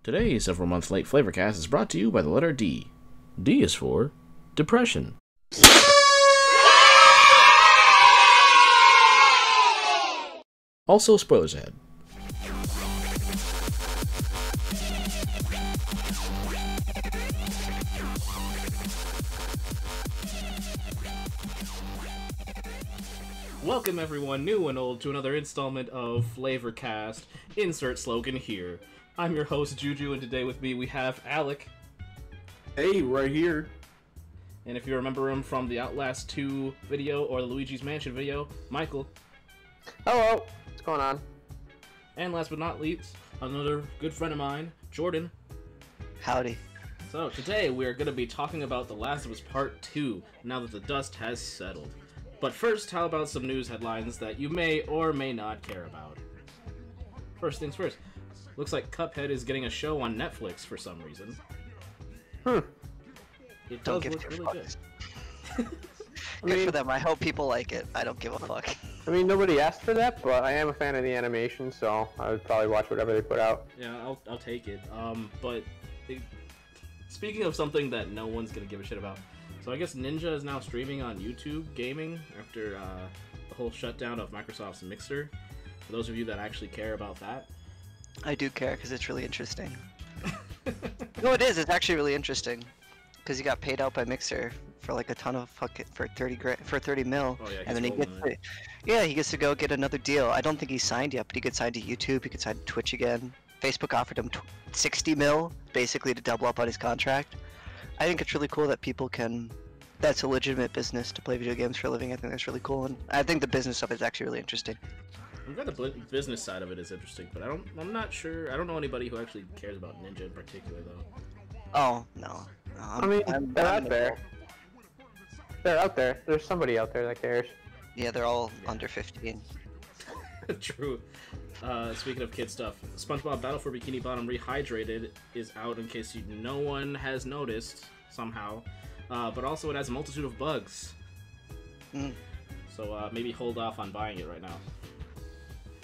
Today's several months late Flavorcast is brought to you by the letter D. D is for depression. Also, spoilers ahead. Welcome everyone, new and old, to another installment of Flavorcast. Insert slogan here. I'm your host, JuJu, and today with me we have Alec. Hey, right here. And if you remember him from the Outlast 2 video or the Luigi's Mansion video, Michael. Hello. What's going on? And last but not least, another good friend of mine, Jordan. Howdy. So today we are going to be talking about The Last of Us Part 2, now that the dust has settled. But first, how about some news headlines that you may or may not care about? First things first. Looks like Cuphead is getting a show on Netflix for some reason. It does look really good. Good for them. I hope people like it. I don't give a fuck. I mean, nobody asked for that, but I am a fan of the animation, so I would probably watch whatever they put out. Yeah, I'll take it. Speaking of something that no one's gonna give a shit about, so I guess Ninja is now streaming on YouTube gaming after the whole shutdown of Microsoft's Mixer. For those of you that actually care about that. I do care because it's really interesting. No, it is. It's actually really interesting because he got paid out by Mixer for like a ton of for 30 mil, Oh, yeah, and then he gets to go get another deal. I don't think he's signed yet, but he could sign to YouTube. He could sign to Twitch again. Facebook offered him 60 mil basically to double up on his contract. I think it's really cool that people can. That's a legitimate business to play video games for a living. I think that's really cool, and I think the business of it is actually really interesting. I'm glad the business side of it is interesting, but I'm not sure. I don't know anybody who actually cares about Ninja in particular, though. Oh no. They're out there. They're out there. There's somebody out there that cares. Yeah, they're all under 15. True. Speaking of kid stuff, SpongeBob Battle for Bikini Bottom Rehydrated is out in case no one has noticed somehow. But also it has a multitude of bugs. So maybe hold off on buying it right now.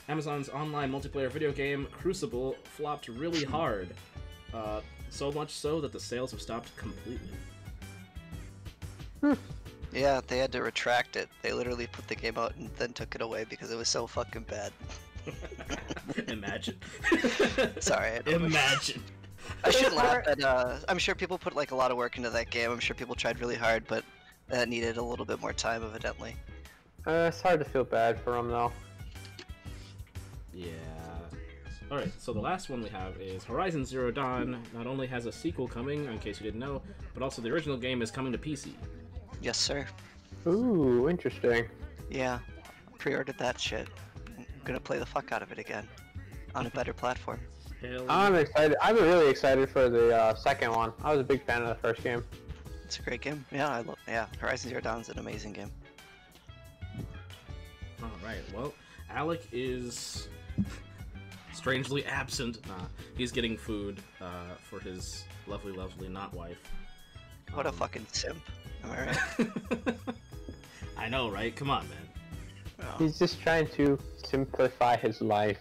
Amazon's online multiplayer video game, Crucible, flopped really hard. So much so that the sales have stopped completely. Yeah, they had to retract it. They literally put the game out and then took it away because it was so fucking bad. Imagine. Sorry. Imagine. I shouldn't laugh, but I'm sure people put like a lot of work into that game. I'm sure people tried really hard, but that needed a little bit more time, evidently. It's hard to feel bad for them, though. Yeah. Alright, so the last one we have is Horizon Zero Dawn. Not only has a sequel coming, in case you didn't know, but also the original game is coming to PC. Yes, sir. Ooh, interesting. Yeah, pre-ordered that shit. I'm gonna play the fuck out of it again on a better platform. Hell I'm excited. I'm really excited for the second one. I was a big fan of the first game. It's a great game. Yeah, Horizon Zero Dawn is an amazing game. Alright, well, Alec is strangely absent. He's getting food for his lovely, lovely not wife. What a fucking simp. Am I right? I know, right? Come on, man. Oh. He's just trying to simplify his life.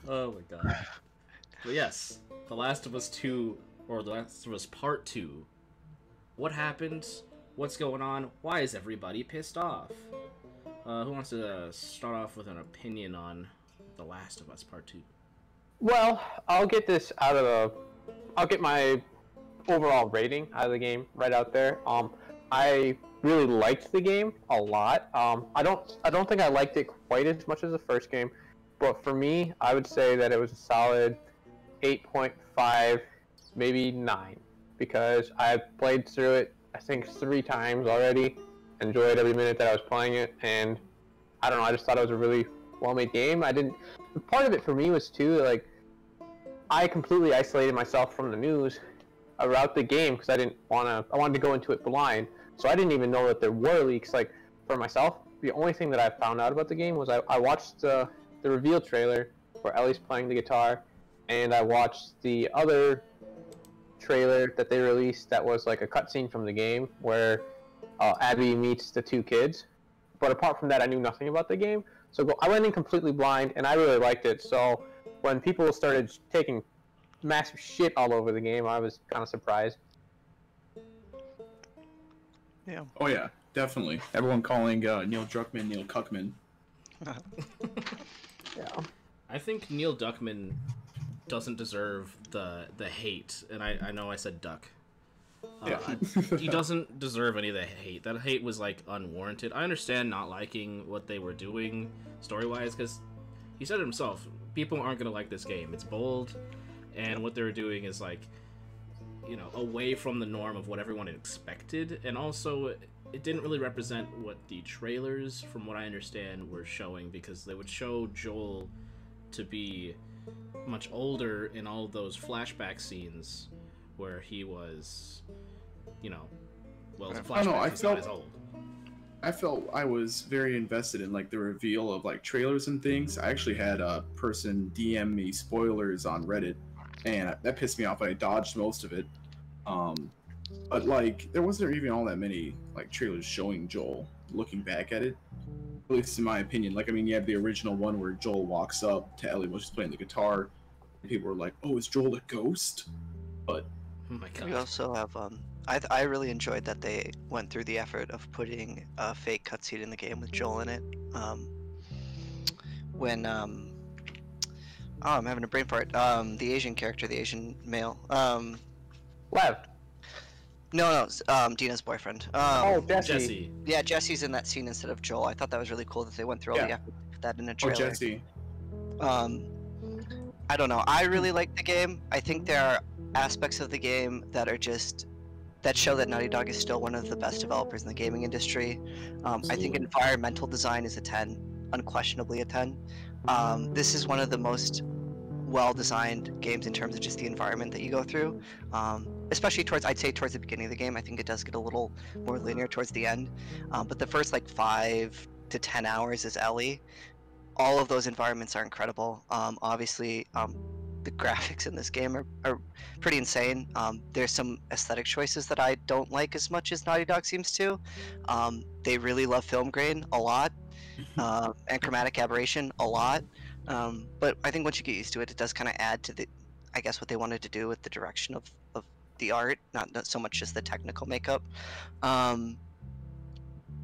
Oh my god. But yes, The Last of Us 2, or The Last of Us Part 2. What happened? What's going on? Why is everybody pissed off? Who wants to start off with an opinion on The Last of Us Part 2? Well, I'll get my overall rating out of the game right out there. I really liked the game a lot. I don't think I liked it quite as much as the first game, but for me, I would say that it was a solid 8.5, maybe 9, because I've played through it, I think 3 times already, enjoyed every minute that I was playing it, and I don't know, I just thought it was a really well-made game. Part of it for me was too, like, I completely isolated myself from the news throughout the game because I wanted to go into it blind, so I didn't even know that there were leaks. Like, for myself, the only thing that I found out about the game was I watched the reveal trailer where Ellie's playing the guitar, and I watched the other trailer that they released that was like a cutscene from the game where Abby meets the 2 kids. But apart from that, I knew nothing about the game. So I went in completely blind, and I really liked it. So when people started taking massive shit all over the game, I was kind of surprised. Yeah. Oh yeah, definitely. Everyone calling Neil Druckmann Neil Cuckman. Yeah. I think Neil Druckmann doesn't deserve the hate, and I know I said duck. Yeah. He doesn't deserve any of the hate. That hate was like unwarranted. I understand not liking what they were doing story-wise, because he said it himself. People aren't gonna like this game. It's bold, and what they were doing is like, you know, away from the norm of what everyone expected, and also it didn't really represent what the trailers, from what I understand, were showing, because they would show Joel to be much older in all of those flashback scenes where he was, you know, well, it's a flashback, he's not as old. I felt I was very invested in like the reveal of like trailers and things. I actually had a person DM me spoilers on Reddit, and that pissed me off. I dodged most of it. But like there wasn't even all that many like trailers showing Joel. Looking back at it, at least in my opinion, like I mean, you have the original one where Joel walks up to Ellie while she's playing the guitar, and people were like, "Oh, is Joel a ghost?" But Oh my god. We also have I really enjoyed that they went through the effort of putting a fake cutscene in the game with Joel in it. When oh, I'm having a brain fart. The Asian character, the Asian male. Lev. No, Dina's boyfriend. Oh, Jesse. Jesse. Yeah, Jesse's in that scene instead of Joel. I thought that was really cool that they went through all the effort to put that in a oh, trailer. Jesse. I don't know. I really like the game. I think there are aspects of the game that are just that show that Naughty Dog is still one of the best developers in the gaming industry. I think environmental design is a 10, unquestionably a 10. This is one of the most well-designed games in terms of just the environment that you go through, especially I'd say towards the beginning of the game. I think it does get a little more linear towards the end, but the first like 5 to 10 hours is Ellie. All of those environments are incredible. Obviously, the graphics in this game are pretty insane. There's some aesthetic choices that I don't like as much as Naughty Dog seems to. They really love film grain a lot, and chromatic aberration a lot. But I think once you get used to it, it does kind of add to the, I guess, what they wanted to do with the direction of the art, not so much just the technical makeup. I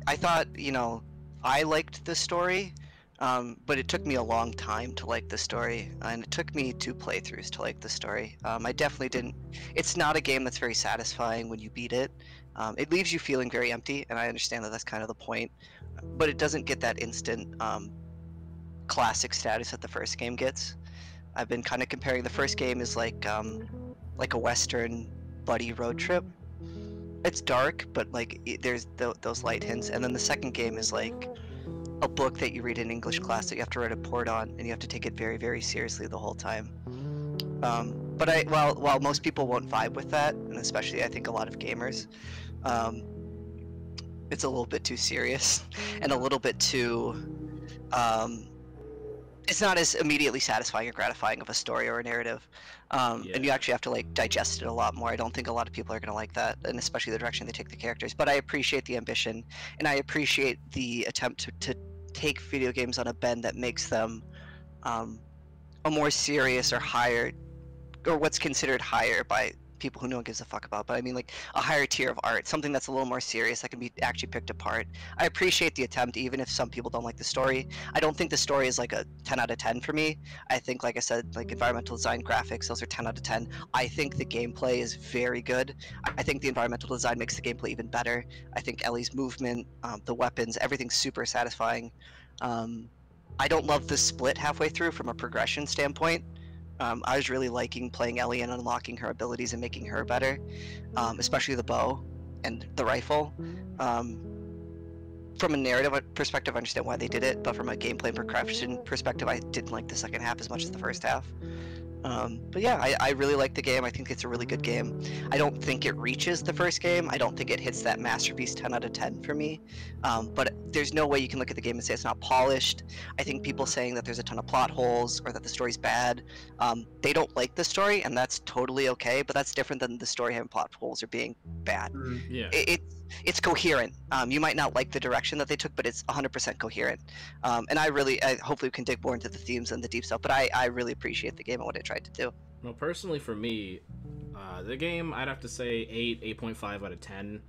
thought, you know, I liked the story. But it took me a long time to like the story, and it took me 2 playthroughs to like the story. I definitely didn't. It's not a game that's very satisfying when you beat it. It leaves you feeling very empty, and I understand that that's kind of the point. But it doesn't get that instant classic status that the first game gets. I've been kind of comparing the first game is like a Western buddy road trip. It's dark, but like there's those light hints, and then the second game is like a book that you read in English class that you have to write a report on, and you have to take it very, very seriously the whole time. But while most people won't vibe with that, and especially I think a lot of gamers, it's a little bit too serious and a little bit too. It's not as immediately satisfying or gratifying of a story or a narrative, and you actually have to like digest it a lot more. I don't think a lot of people are gonna like that, and especially the direction they take the characters. But I appreciate the ambition, and I appreciate the attempt to take video games on a bend that makes them a more serious or higher, or what's considered higher by people who no one gives a fuck about, but I mean like a higher tier of art, something that's a little more serious that can be actually picked apart. I appreciate the attempt, even if some people don't like the story. I don't think the story is like a 10 out of 10 for me. I think, like I said, like environmental design, graphics, those are 10 out of 10. I think the gameplay is very good. I think the environmental design makes the gameplay even better. I think Ellie's movement, the weapons, everything's super satisfying. I don't love the split halfway through from a progression standpoint. I was really liking playing Ellie and unlocking her abilities and making her better, especially the bow and the rifle. From a narrative perspective, I understand why they did it, but from a gameplay and progression perspective, I didn't like the second half as much as the first half. But yeah, I really like the game. I think it's a really good game. I don't think it reaches the first game. I don't think it hits that masterpiece 10 out of 10 for me. But there's no way you can look at the game and say it's not polished. I think people saying that there's a ton of plot holes or that the story's bad, they don't like the story, and that's totally okay. But that's different than the story having plot holes or being bad. Yeah. It's coherent. You might not like the direction that they took, but it's 100% coherent. And hopefully we can dig more into the themes and the deep stuff, but I really appreciate the game and what it tried to do. Well, personally for me, the game, I'd have to say 8.5 out of 10.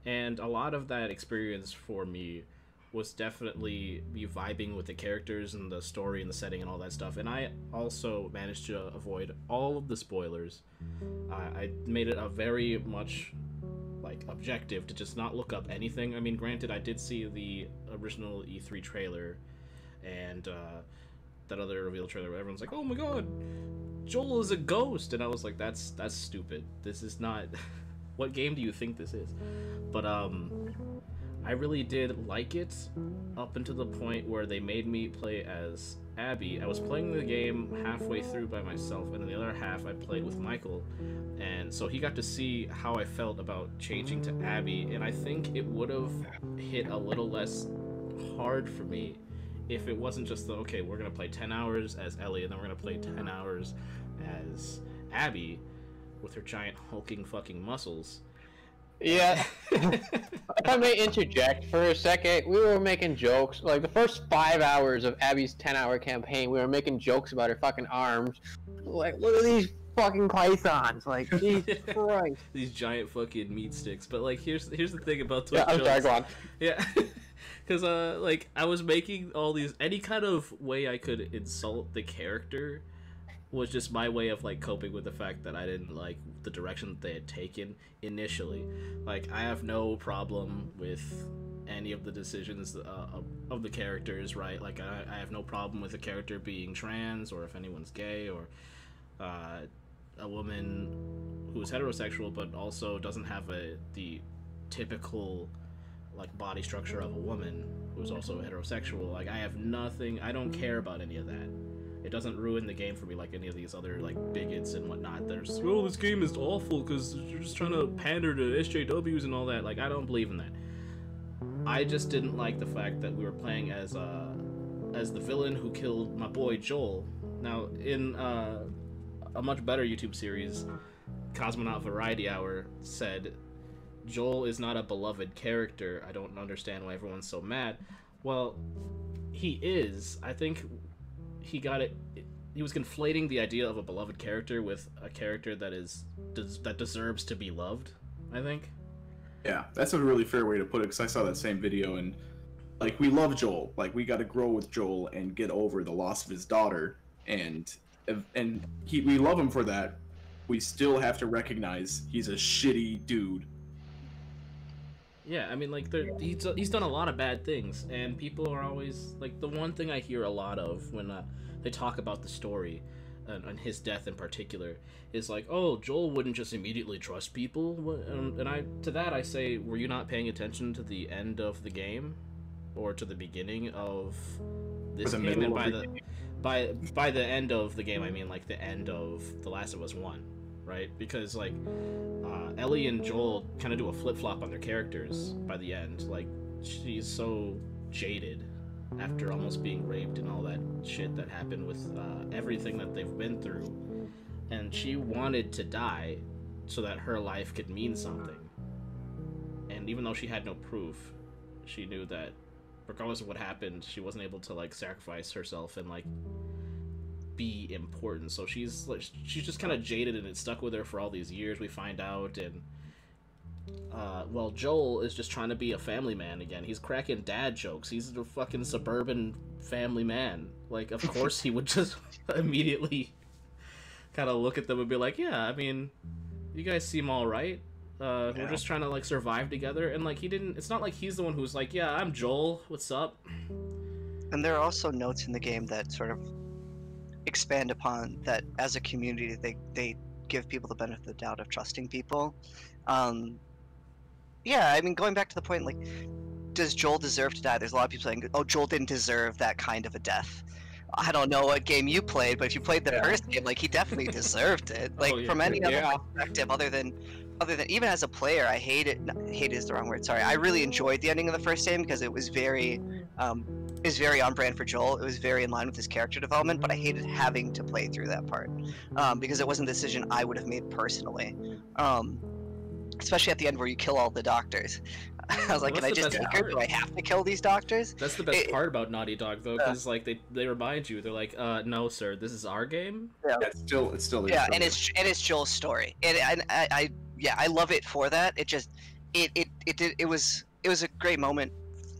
And a lot of that experience for me was definitely me vibing with the characters and the story and the setting and all that stuff. And I also managed to avoid all of the spoilers. I made it a very much objective to just not look up anything. I mean, granted, I did see the original E3 trailer and that other reveal trailer where everyone's like, oh my god, Joel is a ghost, and I was like, that's stupid. This is not what game do you think this is? But I really did like it up until the point where they made me play as Abby. I was playing the game halfway through by myself, and then the other half I played with Michael, and so he got to see how I felt about changing to Abby, and I think it would have hit a little less hard for me if it wasn't just okay, we're gonna play 10 hours as Ellie, and then we're gonna play 10 hours as Abby with her giant hulking fucking muscles. Yeah. If I may interject for a second, we were making jokes. Like, the first 5 hours of Abby's 10-hour campaign, we were making jokes about her fucking arms. Like, look at these fucking pythons. Like, Jesus Christ. These giant fucking meat sticks. But, like, here's the thing about Twitch. Yeah, I'm sorry, go on. Yeah. Because, I was making all these... Any kind of way I could insult the character was just my way of, coping with the fact that I didn't like the direction that they had taken initially. Like, I have no problem with any of the decisions of the characters, right? Like, I have no problem with a character being trans, or if anyone's gay, or a woman who's heterosexual but also doesn't have the typical body structure of a woman who's also heterosexual. Like, I have nothing, I don't care about any of that. It doesn't ruin the game for me like any of these other bigots and whatnot. There's, oh, this game is awful because you're just trying to pander to SJWs and all that. Like, I don't believe in that. I just didn't like the fact that we were playing as the villain who killed my boy Joel. Now, in a much better YouTube series, Cosmonaut Variety Hour said, Joel is not a beloved character. I don't understand why everyone's so mad. Well, he is. I think he got it. He was conflating the idea of a beloved character with a character that deserves to be loved, I think. Yeah, that's a really fair way to put it, because I saw that same video, and we love Joel. We got to grow with Joel and get over the loss of his daughter, and we love him for that. We still have to recognize he's a shitty dude. Yeah, I mean, he's done a lot of bad things, and people are always, the one thing I hear a lot of when they talk about the story, and his death in particular, is oh, Joel wouldn't just immediately trust people, and to that I say, were you not paying attention to the end of the game, or to the beginning of this game? And by the end of the game, I mean, the end of The Last of Us 1. Right? Because, Ellie and Joel kind of do a flip-flop on their characters by the end. She's so jaded after almost being raped and all that shit that happened with everything that they've been through. And she wanted to die so that her life could mean something. And even though she had no proof, she knew that regardless of what happened, she wasn't able to, sacrifice herself and, be important. So she's just kind of jaded, and it stuck with her for all these years, we find out. And well, Joel is just trying to be a family man again. He's cracking dad jokes. He's a fucking suburban family man. Of course he would just immediately kind of look at them and be like, yeah, I mean, you guys seem all right. We're just trying to survive together. And he didn't, it's not like he's the one who's yeah, I'm Joel, what's up? And there are also notes in the game that sort of expand upon that. As a community, they give people the benefit of the doubt of trusting people. Yeah, I mean, going back to the point, does Joel deserve to die? There's a lot of people saying, oh, Joel didn't deserve that kind of a death. I don't know what game you played, but if you played the first game, like he definitely deserved it. Like yeah. from any other perspective, other than even as a player, I hate is the wrong word. Sorry, I really enjoyed the ending of the first game because it was very on brand for Joel. It was very in line with his character development, but I hated having to play through that part because it wasn't a decision I would have made personally. Especially at the end where you kill all the doctors. I was like, can I just take her? Do I have to kill these doctors? That's the best part about Naughty Dog, though, because like they remind you, they're like, no, sir, this is our game. Yeah, it's still. Yeah, and it's Joel's story, and I love it for that. It just it was a great moment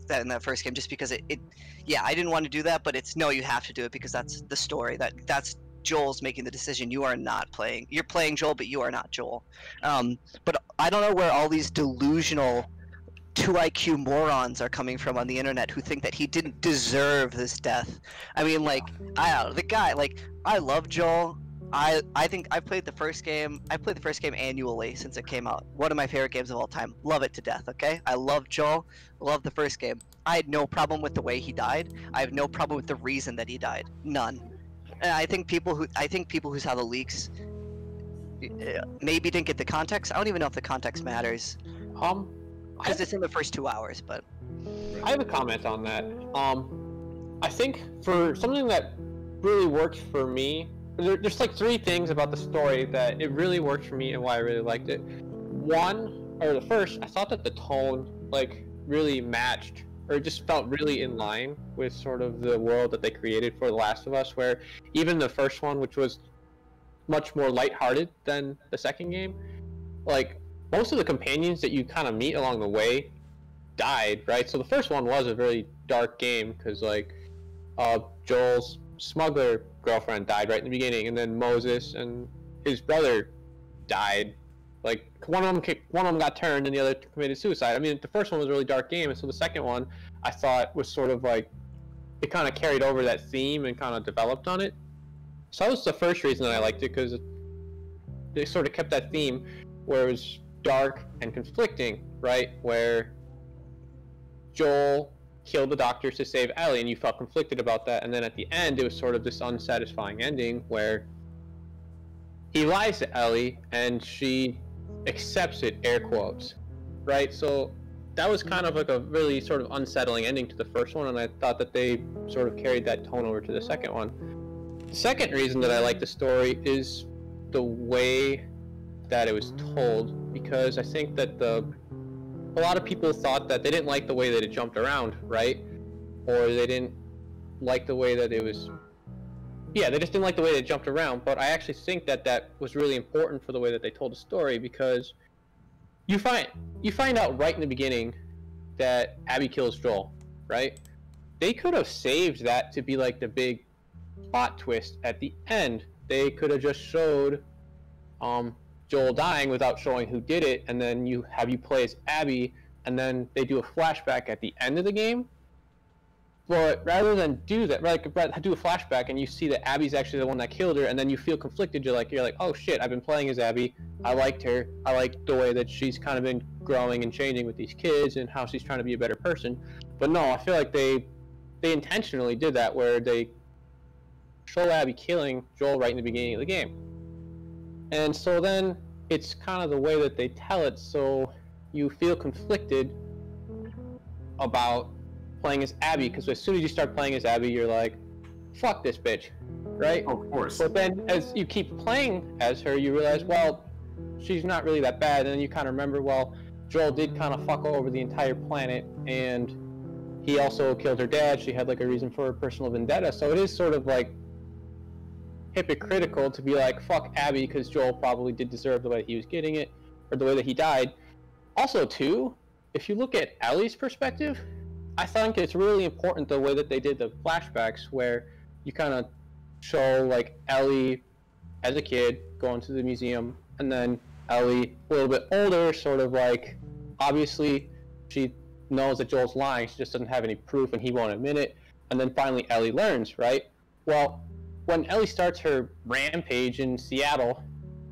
that in that first game, just because I didn't want to do that, but it's no, you have to do it because that's the story. That's Joel's making the decision. You are not playing. You're playing Joel, but you are not Joel. But I don't know where all these delusional 2 IQ morons are coming from on the internet who think that he didn't deserve this death. I mean, like, I don't know, the guy, like, I love Joel. I think I played the first game annually since it came out. One of my favorite games of all time. Love it to death, okay? I love Joel. Love the first game. I had no problem with the way he died. I have no problem with the reason that he died. None. And I think people who saw the leaks maybe didn't get the context. I don't even know if the context matters. Because it's in the first 2 hours, but... I have a comment on that. I think for something that really works for me, there's like 3 things about the story that it really worked for me and why I really liked it. The first, I thought that the tone, like, really matched, or it just felt really in line with sort of the world that they created for The Last of Us, where even the first one, which was much more lighthearted than the second game, like, most of the companions that you kind of meet along the way died, right? So the first one was a very dark game because, like, Joel's smuggler girlfriend died right in the beginning, and then Moses and his brother died. Like, one of them got turned, and the other committed suicide. I mean, the first one was a really dark game, and so the second one I thought was sort of like it kind of carried over that theme and kind of developed on it. So that was the first reason that I liked it, because they sort of kept that theme where it was dark and conflicting, right? Where Joel killed the doctors to save Ellie, and you felt conflicted about that. And then at the end, it was sort of this unsatisfying ending where he lies to Ellie, and she accepts it, air quotes, right? So that was kind of like a really sort of unsettling ending to the first one, and I thought that they sort of carried that tone over to the second one. The second reason that I like the story is the way that it was told, because I think that a lot of people thought that they didn't like the way that it jumped around, right? Or they didn't like the way that it was... Yeah, they just didn't like the way that it jumped around, but I actually think that that was really important for the way that they told the story, because you find out right in the beginning that Abby kills Joel, right? They could have saved that to be like the big plot twist at the end. They could have just showed Joel dying without showing who did it, and then you play as Abby, and then they do a flashback at the end of the game. But rather than do that, like do a flashback and you see that Abby's actually the one that killed her, and then you feel conflicted. You're like, oh shit, I've been playing as Abby. I liked her. I liked the way that she's kind of been growing and changing with these kids and how she's trying to be a better person. But no, I feel like they intentionally did that, where they show Abby killing Joel right in the beginning of the game. And so then it's kind of the way that they tell it, so you feel conflicted about playing as Abby, because as soon as you start playing as Abby, you're like, fuck this bitch, right? Of course. But then as you keep playing as her, you realize, well, she's not really that bad, and then you kind of remember, well, Joel did kind of fuck over the entire planet, and he also killed her dad. She had like a reason for her personal vendetta, so it is sort of like hypocritical to be like, fuck Abby, because Joel probably did deserve the way he was getting it, or the way that he died. Also, too, if you look at Ellie's perspective, I think it's really important the way that they did the flashbacks, where you kind of show like Ellie as a kid going to the museum, and then Ellie a little bit older, sort of like, obviously she knows that Joel's lying, she just doesn't have any proof and he won't admit it, and then finally Ellie learns, right? Well, when Ellie starts her rampage in Seattle,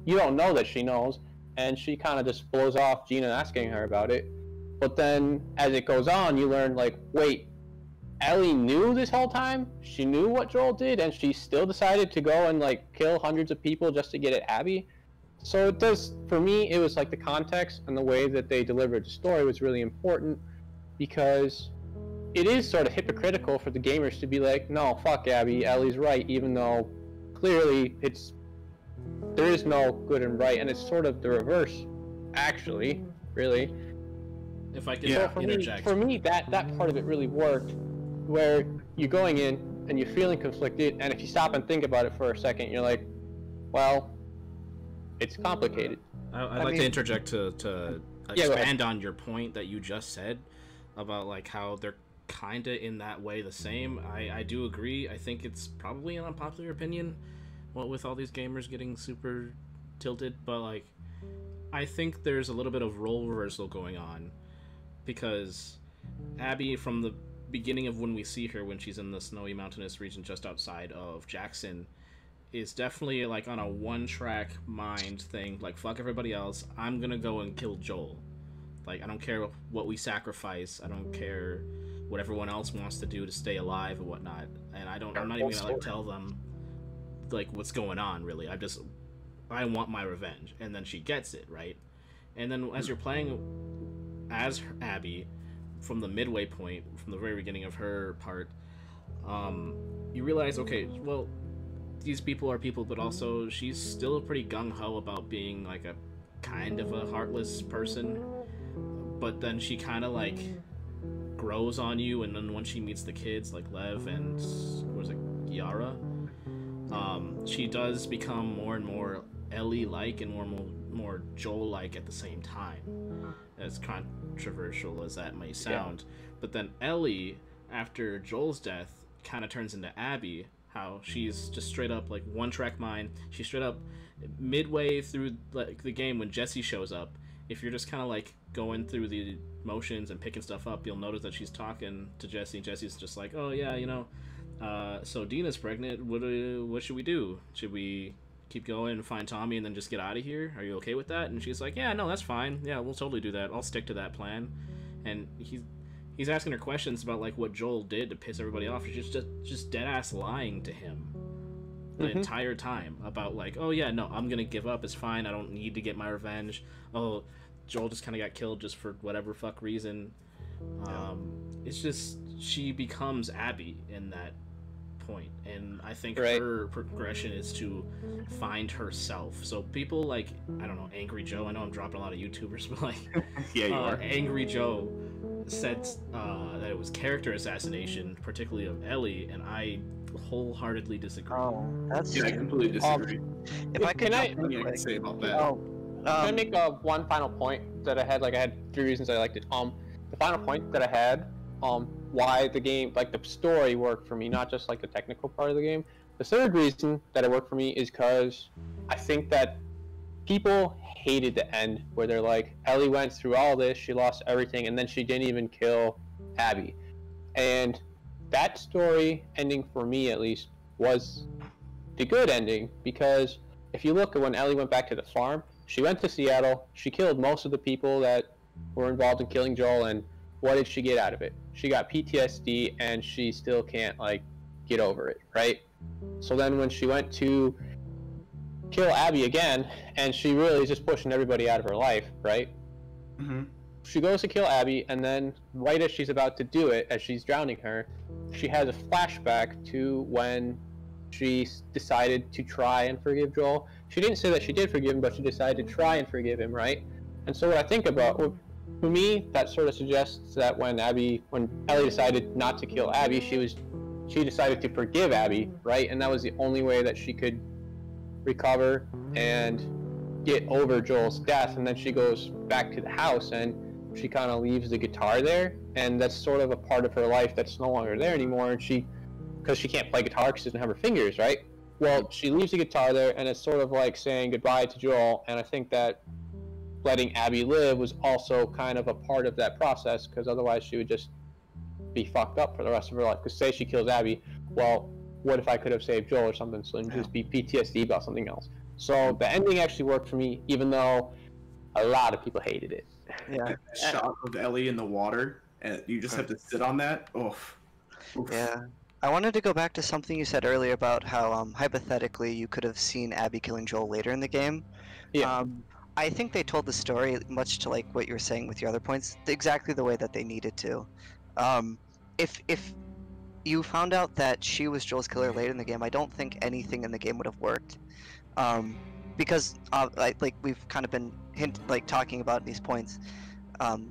you don't know that she knows, and she kind of just blows off Gina asking her about it. But then, as it goes on, you learn, like, wait, Ellie knew this whole time. She knew what Joel did, and she still decided to go and like kill hundreds of people just to get at Abby. So it does, for me, it was like the context and the way that they delivered the story was really important, because it is sort of hypocritical for the gamers to be like, no, fuck Abby, Ellie's right, even though clearly there is no good and right, and it's sort of the reverse, actually, really. If I could interject. For me, that part of it really worked, where you're going in and you're feeling conflicted, and if you stop and think about it for a second, you're like, well, it's complicated. I'd like to interject to expand on your point that you just said about like how they're kind of in that way the same. I do agree. I think it's probably an unpopular opinion, with all these gamers getting super tilted, but like I think there's a little bit of role reversal going on, because Abby, from the beginning of when we see her when she's in the snowy mountainous region just outside of Jackson, is definitely like on a one-track mind thing, like fuck everybody else, I'm gonna go and kill Joel. Like, I don't care what we sacrifice, I don't care what everyone else wants to do to stay alive and whatnot, and I'm not even gonna like tell them like what's going on, really. I want my revenge. And then she gets it, right? And then as you're playing as Abby, from the midway point, from the very beginning of her part, you realize, okay, well, these people are people, but also she's still pretty gung-ho about being like a kind of a heartless person, but then she kind of like grows on you, and then when she meets the kids like Lev and what was it, Yara, she does become more and more Ellie-like and more Joel-like at the same time, as controversial as that may sound. Yeah. But then Ellie, after Joel's death, kind of turns into Abby, how she's just straight up like one-track mind. She's straight up midway through like the game when Jesse shows up. If you're just kind of like going through the motions and picking stuff up, you'll notice that she's talking to Jesse, and Jesse's just like, oh yeah, you know, so Dina's pregnant, what should we do? Should we keep going and find Tommy and then just get out of here? Are you okay with that? And she's like, yeah, no, that's fine. Yeah, we'll totally do that. I'll stick to that plan. And he's asking her questions about like what Joel did to piss everybody off. She's just dead ass lying to him the entire time about like, oh yeah, no, I'm gonna give up. It's fine. I don't need to get my revenge. Oh, Joel just kind of got killed just for whatever fuck reason. It's just she becomes Abby in that point, and I think her progression is to find herself. So people like, I don't know, Angry Joe, I know I'm dropping a lot of YouTubers, but like yeah, you are. Angry Joe said that it was character assassination, particularly of Ellie, and I wholeheartedly disagree. I completely disagree. If I could I can say about that. Can I make one final point that I had? Like, I had 3 reasons I liked it. The final point that I had, why the game, like the story worked for me, not just like the technical part of the game. The third reason that it worked for me is because I think that people hated the end where they're like, Ellie went through all this, she lost everything, and then she didn't even kill Abby. And that story ending, for me at least, was the good ending, because if you look at when Ellie went back to the farm, she went to Seattle, she killed most of the people that were involved in killing Joel, and what did she get out of it? She got PTSD, and she still can't, like, get over it, right? So then when she went to kill Abby again, and she really is just pushing everybody out of her life, right? She goes to kill Abby, and then right as she's about to do it, as she's drowning her, she has a flashback to when she decided to try and forgive Joel. She didn't say that she did forgive him, but she decided to try and forgive him, right? And so what I think about, for me, that sort of suggests that when Ellie decided not to kill Abby, she decided to forgive Abby, right? And that was the only way that she could recover and get over Joel's death. And then she goes back to the house and she kind of leaves the guitar there, and that's sort of a part of her life that's no longer there anymore. And because she can't play guitar because she doesn't have her fingers, right? Well, she leaves the guitar there, and it's sort of like saying goodbye to Joel. And I think that letting Abby live was also kind of a part of that process, because otherwise she would just be fucked up for the rest of her life. Because say she kills Abby, well, what if I could have saved Joel or something, so and just be PTSD about something else. So the ending actually worked for me, even though a lot of people hated it. Yeah. That shot of Ellie in the water, and you just have to sit on that. Oh. Yeah. I wanted to go back to something you said earlier about how hypothetically you could have seen Abby killing Joel later in the game. Yeah. I think they told the story much to like what you were saying with your other points, exactly the way that they needed to. Um, if you found out that she was Joel's killer later in the game, I don't think anything in the game would have worked. Um, because like we've kind of been talking about these points.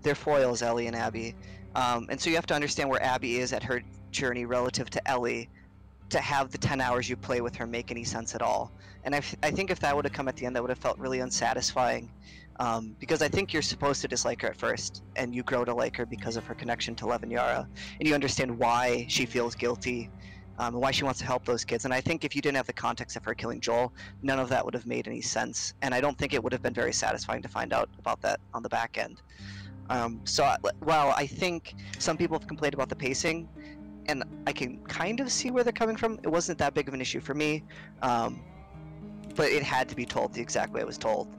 They're foils, Ellie and Abby, and so you have to understand where Abby is at her journey relative to Ellie to have the 10 hours you play with her make any sense at all. And I think if that would have come at the end, that would have felt really unsatisfying. Because I think you're supposed to dislike her at first, and you grow to like her because of her connection to Lev and Yara, and you understand why she feels guilty, and why she wants to help those kids. And I think if you didn't have the context of her killing Joel, none of that would have made any sense. And I don't think it would have been very satisfying to find out about that on the back end. While I think some people have complained about the pacing, and I can kind of see where they're coming from, it wasn't that big of an issue for me, but it had to be told the exact way it was told.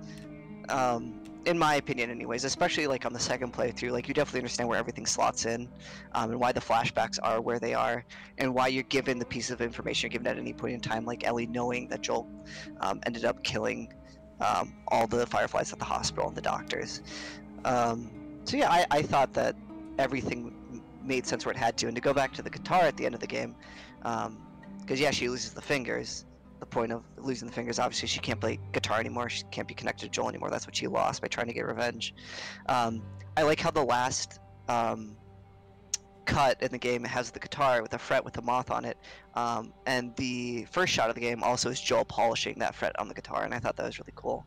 In my opinion anyways, especially like on the second playthrough, like you definitely understand where everything slots in, and why the flashbacks are where they are, and why you're given the piece of information you're given at any point in time, like Ellie knowing that Joel ended up killing all the Fireflies at the hospital and the doctors. So yeah, I thought that everything made sense where it had to. And to go back to the guitar at the end of the game, because yeah, she loses the fingers. The point of losing the fingers, obviously, she can't play guitar anymore. She can't be connected to Joel anymore. That's what she lost by trying to get revenge. I like how the last cut in the game has the guitar with a fret with a moth on it, and the first shot of the game also is Joel polishing that fret on the guitar, and I thought that was really cool.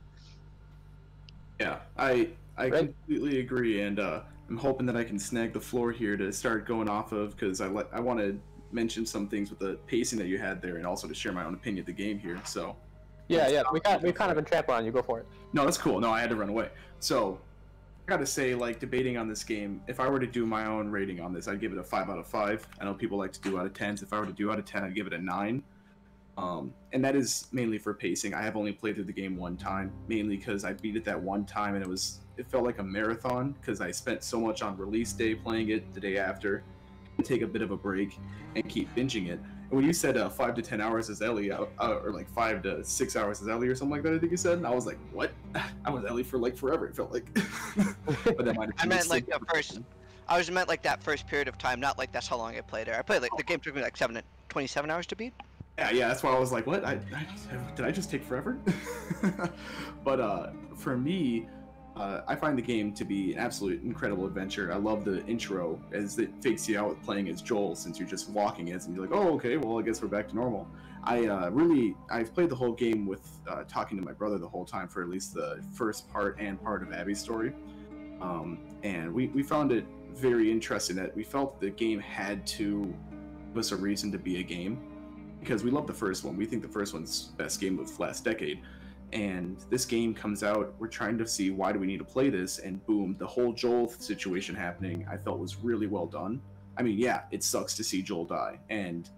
Yeah, I completely agree, and I'm hoping that I can snag the floor here to start going off of, because I want to mention some things with the pacing that you had there, and also to share my own opinion of the game here. So Yeah, we've kind of been trampling on you. Go for it. no, that's cool. No, I had to run away. So I gotta say, like, debating on this game, if I were to do my own rating on this, I'd give it a 5 out of 5. I know people like to do out of 10s. If I were to do out of 10, I'd give it a 9. And that is mainly for pacing. I have only played through the game one time, mainly because I beat it that one time, and it felt like a marathon, because I spent so much on release day playing it the day after, and take a bit of a break and keep binging it. And when you said 5 to 10 hours as Ellie, or like 5 to 6 hours as Ellie or something like that, I think you said, and I was like, what? I was Ellie for like forever, it felt like. But that might have I meant like the first. I was meant like that first period of time, not like that's how long I played it. I played like the game took me like 27 hours to beat. Yeah, that's why I was like, what? Did I just take forever? But for me, I find the game to be an absolute incredible adventure. I love the intro as it fakes you out playing as Joel, since you're just walking as, and you're like, oh, okay, well, I guess we're back to normal. I've played the whole game with talking to my brother the whole time for at least the first part and part of Abby's story. And we found it very interesting that we felt the game had to give us a reason to be a game, because we love the first one. We think the first one's best game of last decade. And this game comes out, we're trying to see why do we need to play this, and boom, the whole Joel situation happening I felt was really well done. I mean, yeah, it sucks to see Joel die, and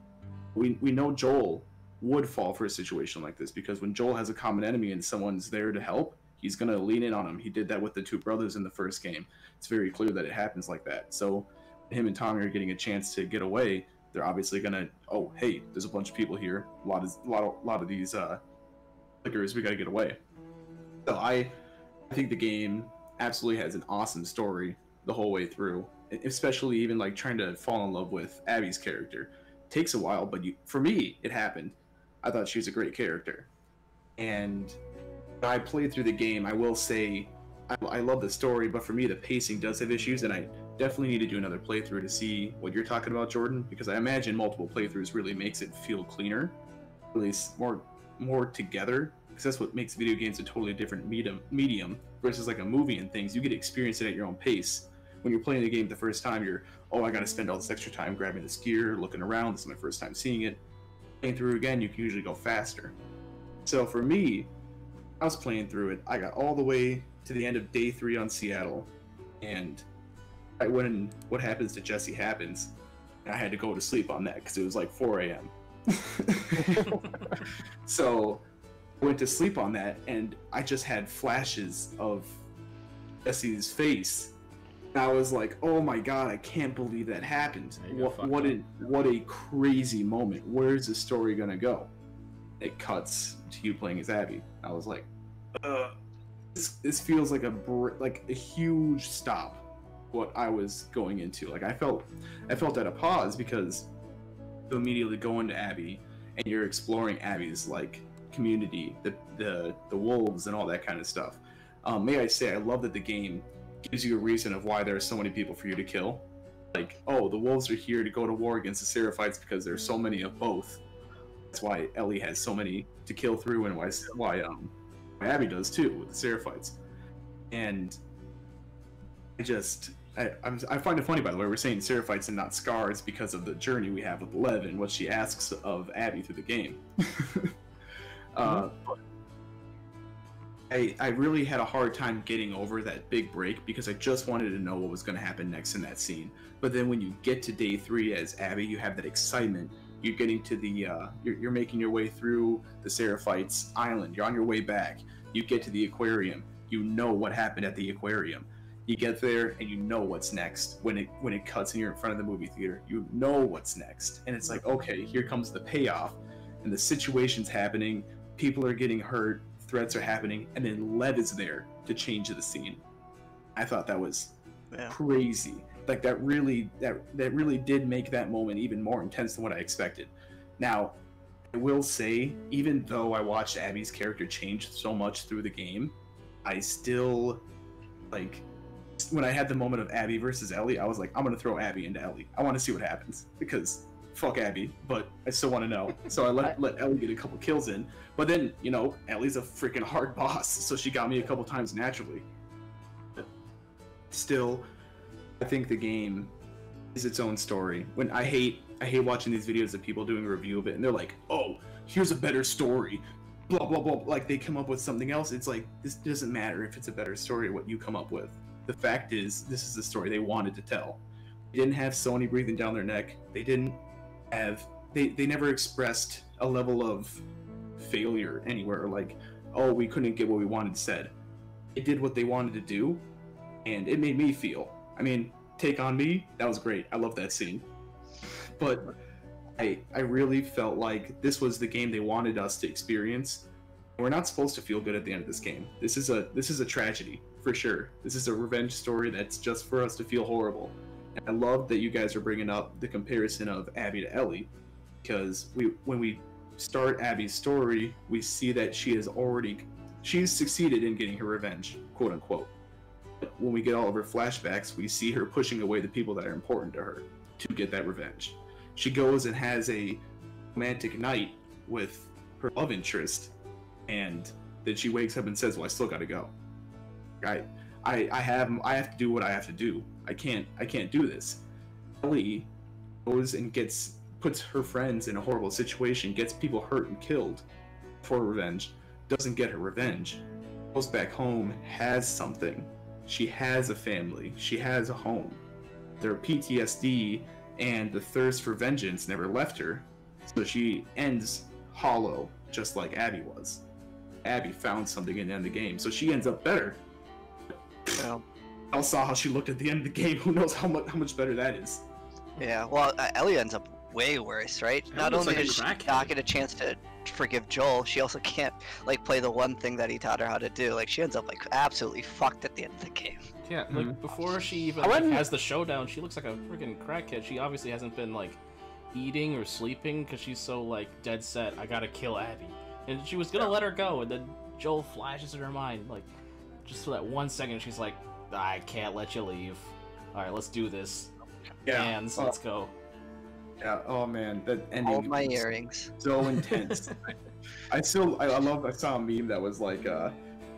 we know Joel would fall for a situation like this, because when Joel has a common enemy and someone's there to help, he's going to lean in on him. He did that with the two brothers in the first game. It's very clear that it happens like that. So him and Tommy are getting a chance to get away. They're obviously going to, oh, hey, there's a bunch of people here. A lot of these flickers, we got to get away. So I think the game absolutely has an awesome story the whole way through, especially even like trying to fall in love with Abby's character. It takes a while, but for me, it happened. I thought she was a great character. And when I played through the game, I will say I love the story, but for me, the pacing does have issues, and I definitely need to do another playthrough to see what you're talking about, Jordan, because I imagine multiple playthroughs really makes it feel cleaner, at least more together, because that's what makes video games a totally different medium versus like a movie and things. You get to experience it at your own pace. When you're playing the game the first time, you're, oh, I got to spend all this extra time grabbing this gear, looking around. This is my first time seeing it. Playing through again, you can usually go faster. So for me, I was playing through it. I got all the way to the end of day 3 on Seattle, and right when what happens to Jesse happens, I had to go to sleep on that because it was like 4 a.m. So I went to sleep on that, and I just had flashes of Jesse's face I was like, oh my god, I can't believe that happened. What a crazy moment. Where's the story gonna go? It cuts to you playing as Abby. I was like, this feels like a huge stop. What I was going into, like I felt at a pause because you immediately go into Abby and you're exploring Abby's like community, the wolves and all that kind of stuff. May I say, I love that the game gives you a reason of why there are so many people for you to kill. Like, oh, the wolves are here to go to war against the Seraphites because there's so many of both. That's why Ellie has so many to kill through, and why Abby does too with the Seraphites. And I find it funny, by the way, we're saying Seraphites and not Scars because of the journey we have with Lev and what she asks of Abby through the game. But I really had a hard time getting over that big break because I just wanted to know what was going to happen next in that scene. But then when you get to day 3 as Abby, you have that excitement. You're getting to the, you're making your way through the Seraphites Island. You're on your way back. You get to the aquarium. You know what happened at the aquarium. You get there and you know what's next. When it cuts and you're in front of the movie theater, you know what's next. And it's like, okay, here comes the payoff. And the situation's happening. People are getting hurt. Threats are happening, and then Lev is there to change the scene. I thought that was crazy. Like that really did make that moment even more intense than what I expected. Now, I will say, even though I watched Abby's character change so much through the game, I still like when I had the moment of Abby versus Ellie, I was like, I'm gonna throw Abby into Ellie. I want to see what happens because fuck Abby, but I still want to know. So I let Ellie get a couple kills in. But then, you know, Ellie's a freaking hard boss, so she got me a couple times naturally. But still, I think the game is its own story. When I hate watching these videos of people doing a review of it, and they're like, oh, here's a better story. Blah, blah, blah. Like, they come up with something else. It's like, this doesn't matter if it's a better story or what you come up with. The fact is, this is the story they wanted to tell. They didn't have Sony breathing down their neck. They didn't have... They never expressed a level of failure anywhere, like, oh, we couldn't get what we wanted said. It did what they wanted to do, and it made me feel. I mean, Take On Me, that was great. I love that scene. But I really felt like this was the game they wanted us to experience. We're not supposed to feel good at the end of this game. This is a tragedy, for sure. This is a revenge story that's just for us to feel horrible. And I love that you guys are bringing up the comparison of Abby to Ellie, because when we start Abby's story, we see that she's succeeded in getting her revenge, quote unquote. But when we get all of her flashbacks, we see her pushing away the people that are important to her to get that revenge. She goes and has a romantic night with her love interest, and then she wakes up and says, well, I still gotta go. I have to do what I have to do. I can't do this. Ellie goes and puts her friends in a horrible situation, gets people hurt and killed for revenge, doesn't get her revenge, goes back home, has something. She has a family. She has a home. Their PTSD and the thirst for vengeance never left her, so she ends hollow, just like Abby was. Abby found something in the end of the game, so she ends up better. Well, I saw how she looked at the end of the game. Who knows how much better that is? yeah, well, Ellie ends up way worse, right? Not only does she not get a chance to forgive Joel, she also can't like play the one thing that he taught her how to do. Like she ends up like absolutely fucked at the end of the game. Yeah, like before she even has the showdown, she looks like a freaking crackhead. She obviously hasn't been like eating or sleeping because she's so like dead set. I gotta kill Abby, and she was gonna let her go, and then Joel flashes in her mind like just for that 1 second. She's like, I can't let you leave. All right, let's do this. Yeah, Hands, let's go. Yeah. Oh man, that ending. All my earrings. So intense. I saw a meme that was like,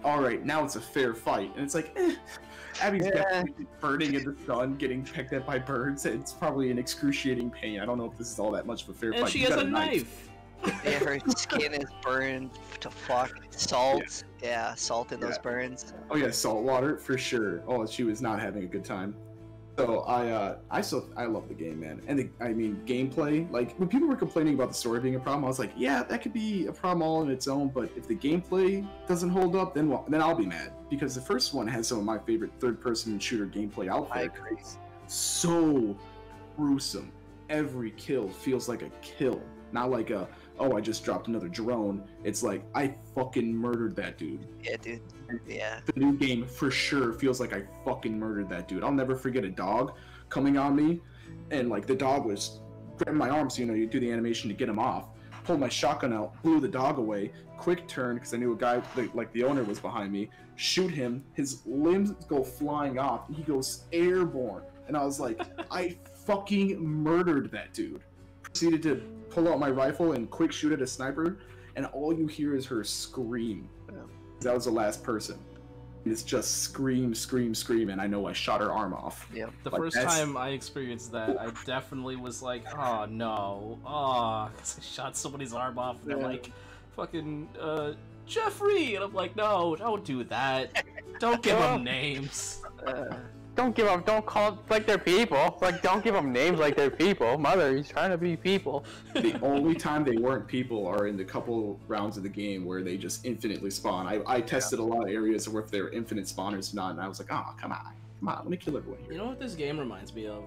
all right, now it's a fair fight, and it's like, Abby's definitely burning in the sun, getting pecked at by birds. It's probably an excruciating pain. I don't know if this is all that much of a fair fight. And she has a knife. Yeah, her skin is burned to fuck. Salt, salt in those burns. Oh yeah, salt water for sure. Oh, she was not having a good time. So I love the game, man. And I mean, gameplay. Like when people were complaining about the story being a problem, I was like, yeah, that could be a problem all on its own. But if the gameplay doesn't hold up, then I'll be mad, because the first one has some of my favorite third-person shooter gameplay out there. It's so gruesome. Every kill feels like a kill, not like a I just dropped another drone. It's like I fucking murdered that dude. Yeah, dude. Yeah. The new game for sure feels like I fucking murdered that dude. I'll never forget a dog coming on me, and like the dog was grabbing my arm, so you do the animation to get him off. Pulled my shotgun out, blew the dog away. Quick turn, because I knew a guy like the owner was behind me. Shoot him. His limbs go flying off, and he goes airborne. And I was like, I fucking murdered that dude. Proceeded to pull out my rifle and quick shoot at a sniper, and all you hear is her scream. Yeah. That was the last person. It's just scream, scream, scream, and I know I shot her arm off. Yeah. The first time I experienced that, I definitely was like, oh no, because I shot somebody's arm off, and they're like, fucking, Jeffrey! And I'm like, no, don't do that. Don't give them names. Don't call them like they're people. Like, don't give them names like they're people. Mother, he's trying to be people. The only time they weren't people are in the couple rounds of the game where they just infinitely spawn. I tested a lot of areas where if they're infinite spawners or not, and I was like, oh, come on, let me kill everyone here. You know what this game reminds me of?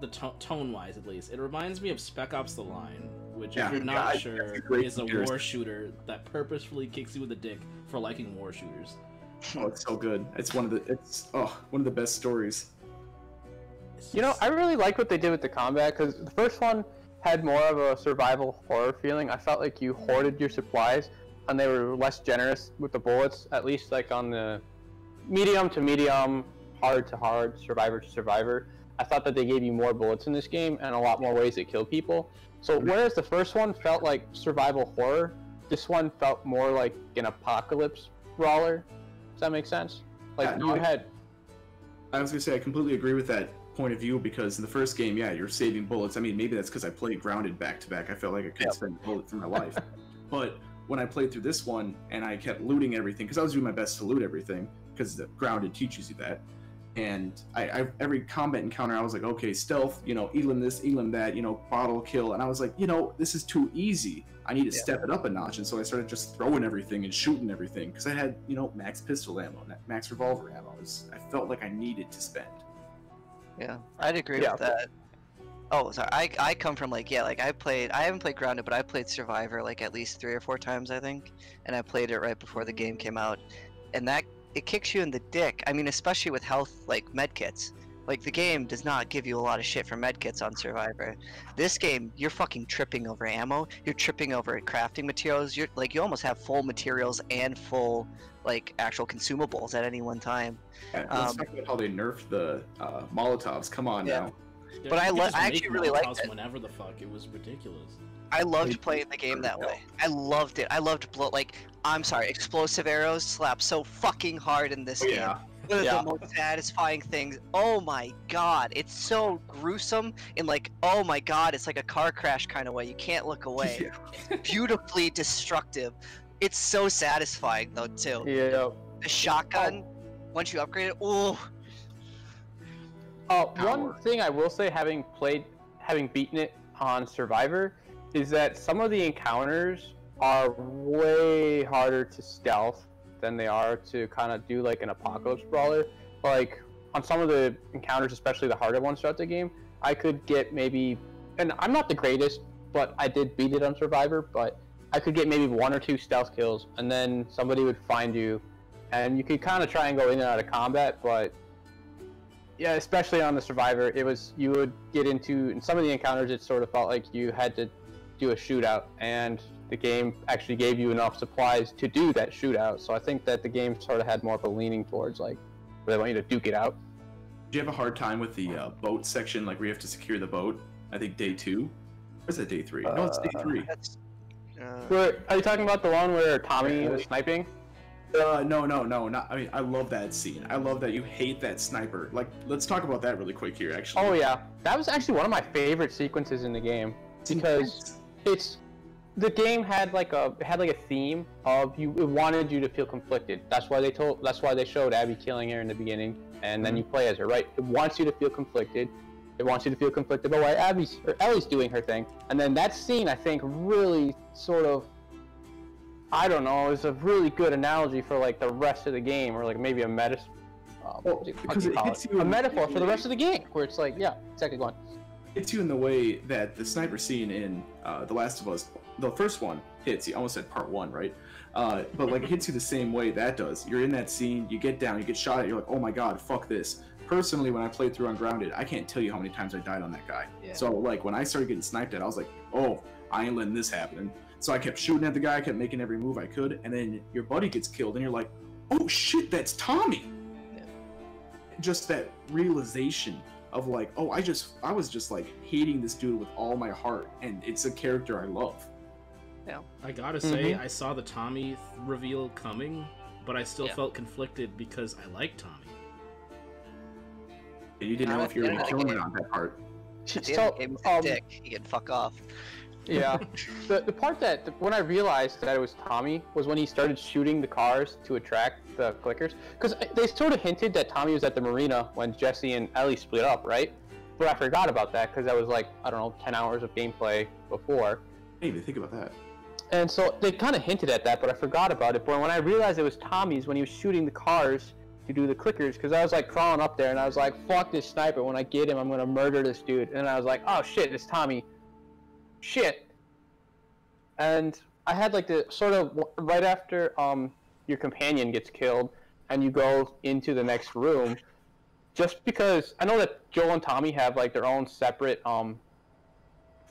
The tone-wise, at least. It reminds me of Spec Ops: The Line, which, if you're not sure, is a war shooter that purposefully kicks you with a dick for liking war shooters. Oh, it's so good. It's one of the best stories. You know, I really like what they did with the combat, because the first one had more of a survival horror feeling. I felt like you hoarded your supplies, and they were less generous with the bullets, at least like on the medium to medium, hard to hard, survivor to survivor. I thought that they gave you more bullets in this game and a lot more ways to kill people. So whereas the first one felt like survival horror, this one felt more like an apocalypse brawler. Does that make sense? Like, I was gonna say, I completely agree with that point of view, because in the first game, yeah, you're saving bullets. I mean, maybe that's because I played Grounded back to back. I felt like I could spend a bullet for my life. But when I played through this one and I kept looting everything, because I was doing my best to loot everything, because the Grounded teaches you that. And every combat encounter, I was like, okay, stealth, elim this, elim that, bottle kill. And I was like, this is too easy. I need to step it up a notch. And so I started just throwing everything and shooting everything, because I had, max pistol ammo, max revolver ammo. I felt like I needed to spend. Yeah, I'd agree with that. Oh, sorry. I come from I haven't played Grounded, but I played Survivor like at least 3 or 4 times, I think. And I played it right before the game came out. And it kicks you in the dick. I mean, especially with health, like medkits. Like, the game does not give you a lot of shit for medkits on Survivor. This game, you're fucking tripping over ammo. You're tripping over crafting materials. You almost have full materials and full, actual consumables at any one time. Yeah, let's talk about how they nerfed the Molotovs. Come on now. Yeah, but I actually really liked it. Whenever the fuck, it was ridiculous. I loved playing the game that way. I loved it. I loved explosive arrows slap so fucking hard in this game. One of the most satisfying things. Oh my god, it's so gruesome in oh my god, it's like a car crash kind of way. You can't look away. Beautifully destructive. It's so satisfying though too. Yeah. The shotgun, once you upgrade it, ooh. One thing I will say, having beaten it on Survivor, is that some of the encounters are way harder to stealth than they are to kind of do an apocalypse brawler. Like, on some of the encounters, especially the harder ones throughout the game, I could get maybe, and I'm not the greatest, but I did beat it on Survivor, but I could get maybe 1 or 2 stealth kills, and then somebody would find you, and you could kind of try and go in and out of combat, but yeah, especially on the Survivor, you would get into, in some of the encounters, it sort of felt like you had to do a shootout, and the game actually gave you enough supplies to do that shootout. So I think that the game sort of had more of a leaning towards where they want you to duke it out. Did you have a hard time with the boat section, where you have to secure the boat? I think day 2. Or is it day 3? No, it's day 3. Are you talking about the one where Tommy was sniping? No, not. I mean, I love that scene. I love that you hate that sniper. Let's talk about that really quick here, actually. Oh yeah, that was actually one of my favorite sequences in the game, because it's the game had like a theme of it wanted you to feel conflicted. That's why they showed Abby killing her in the beginning, and then you play as her, right? It wants you to feel conflicted. It wants you to feel conflicted about why Ellie's doing her thing. And then that scene, I think, really sort of, I don't know, is a really good analogy for like the rest of the game, or like maybe a metaphor for the rest of the game, where it's like, yeah, exactly, go on. Hits you in the way that the sniper scene in The Last of Us, the first one hits you. I almost said part one, right? But like it hits you the same way that does. You're in that scene, you get down, you get shot at, you're like, oh my god, fuck this. Personally, when I played through Ungrounded, I can't tell you how many times I died on that guy. Yeah. So like when I started getting sniped at, I was like, oh, I ain't letting this happen. So I kept shooting at the guy, I kept making every move I could, and then your buddy gets killed, and you're like, oh shit, that's Tommy. Yeah. Just that realization of like, oh, I was just like hating this dude with all my heart, and it's a character I love. Yeah. I gotta say, I saw the Tommy reveal coming, but I still felt conflicted because I like Tommy. You didn't know if you were going to kill him on that part. Dick, he can fuck off. Yeah. the part that, when I realized that it was Tommy, was when he started shooting the cars to attract the clickers. Because they sort of hinted that Tommy was at the marina when Jesse and Ellie split up, right? But I forgot about that, because that was like, I don't know, 10 hours of gameplay before. I didn't even think about that. And so they kind of hinted at that, but I forgot about it. But when I realized it was Tommy's, when he was shooting the cars to do the clickers, because I was like crawling up there and I was like, fuck this sniper, when I get him I'm gonna murder this dude. And I was like, oh shit, it's Tommy. Shit. And I had like the sort of right after your companion gets killed and you go into the next room, just because I know that Joel and Tommy have like their own separate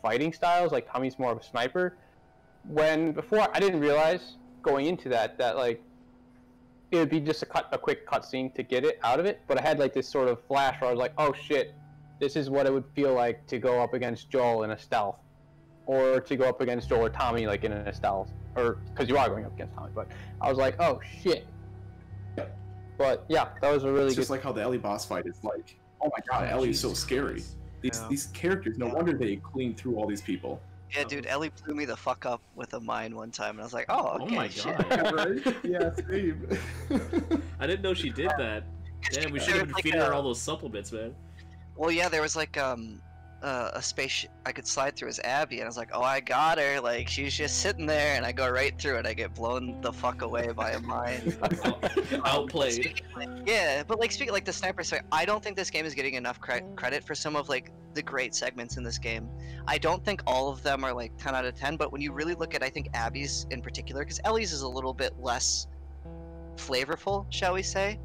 fighting styles. Like Tommy's more of a sniper, when before I didn't realize going into that like it would be just a quick cutscene to get it out of it, but I had like this sort of flash where I was like, oh shit, this is what it would feel like to go up against Joel in a stealth, or to go up against Joel or Tommy like in a stealth, or because you are going up against Tommy. But I was like, oh shit. But yeah, that was a really it's good. Just like how the Ellie boss fight is like, oh my god, Ellie's so scary. These characters, no wonder they clean through all these people. Yeah, dude, Ellie blew me the fuck up with a mine one time, and I was like, oh, okay, oh my shit. god. Right? Yeah, same. I didn't know she did that. Damn, we should have been feeding her all those supplements, man. Well, yeah, there was like a space I could slide through as Abby, and I was like, oh, I got her. Like, she's just sitting there, and I go right through it. I get blown the fuck away by a mine. Outplayed. Yeah, but like speaking like the sniper, I don't think this game is getting enough credit for some of like the great segments in this game. I don't think all of them are like 10 out of 10, but when you really look at, I think Abby's in particular, because Ellie's is a little bit less flavorful, shall we say?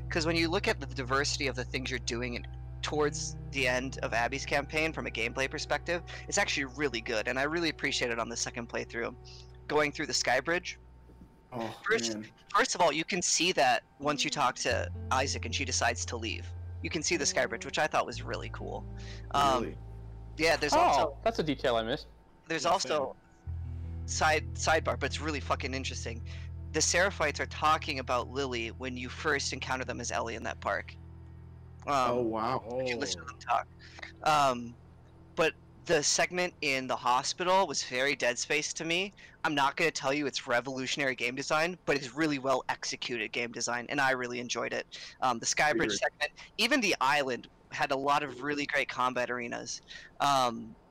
Because when you look at the diversity of the things you're doing towards the end of Abby's campaign from a gameplay perspective, it's actually really good, and I really appreciate it on the second playthrough. Going through the sky bridge. Oh, First of all, you can see that once you talk to Isaac and she decides to leave. You can see the sky bridge, which I thought was really cool. Really? Yeah, there's also that's a detail I missed. there's also sidebar, but it's really fucking interesting. The Seraphites are talking about Lily when you first encounter them as Ellie in that park. Oh wow! If you listen to them talk. But the segment in the hospital was very Dead Space to me. I'm not going to tell you it's revolutionary game design, but it's really well executed game design, and I really enjoyed it. The Skybridge segment, even the island, had a lot of really great combat arenas.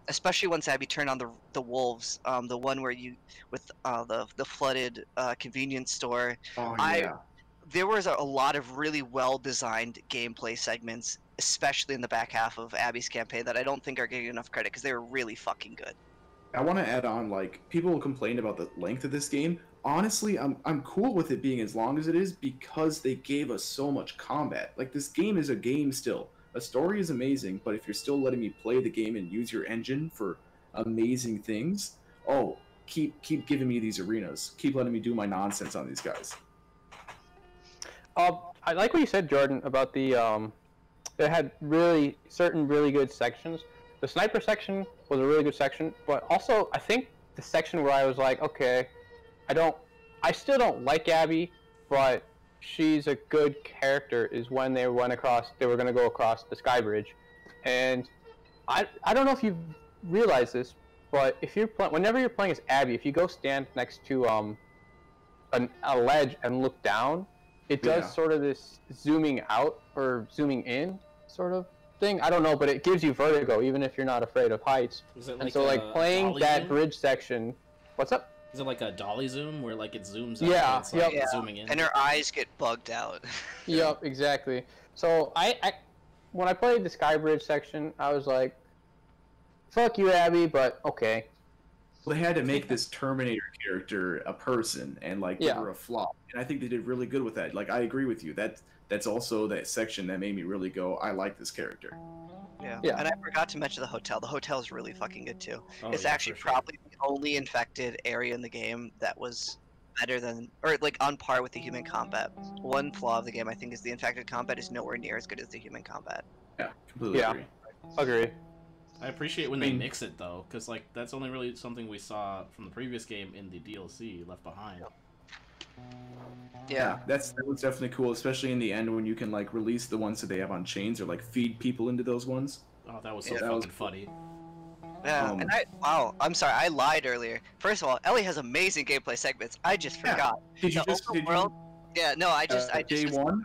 Especially once Abby turned on the wolves, the one where you with the flooded convenience store. Oh yeah. There was a lot of really well-designed gameplay segments, especially in the back half of Abby's campaign, that I don't think are getting enough credit because they were really fucking good. I want to add on, like, people complain about the length of this game. Honestly, I'm cool with it being as long as it is because they gave us so much combat. Like, this game is a game still. A story is amazing, but if you're still letting me play the game and use your engine for amazing things, oh, keep giving me these arenas. Keep letting me do my nonsense on these guys. I like what you said, Jordan, about the it had certain really good sections. The sniper section was a really good section, but also I think the section where I was like, okay, I still don't like Abby, but she's a good character, is when they were going to go across the sky bridge. And I don't know if you've realized this, but if you're whenever you're playing as Abby, if you go stand next to a ledge and look down, it does sort of this zooming out or zooming in sort of thing. I don't know, but it gives you vertigo even if you're not afraid of heights. Is it and so like playing that zoom? bridge section. What's up? Is it like a dolly zoom where like it zooms out Yeah, and it's like yeah. zooming in? And her eyes get bugged out. Yep, exactly. So I when I played the Sky Bridge section, I was like, fuck you, Abby, but okay. Well, they had to make this Terminator character a person and like give her a flaw, and I think they did really good with that. Like I agree with you. That's also that section that made me really go, I like this character. Yeah. And I forgot to mention the hotel. The hotel is really fucking good too. Oh, it's yeah, actually for sure. probably the only infected area in the game that was better than, or like on par with the human combat. One flaw of the game I think is the infected combat is nowhere near as good as the human combat. Yeah, completely agree. Agree. I appreciate when they mix it though, because like that's only really something we saw from the previous game in the DLC Left Behind. Yeah. That was definitely cool, especially in the end when you can like release the ones that they have on chains or like feed people into those ones. Oh, that was so fucking funny. Yeah, and I'm sorry, I lied earlier. First of all, Ellie has amazing gameplay segments. I just forgot. Did you The just open world? Yeah, no, I just day one?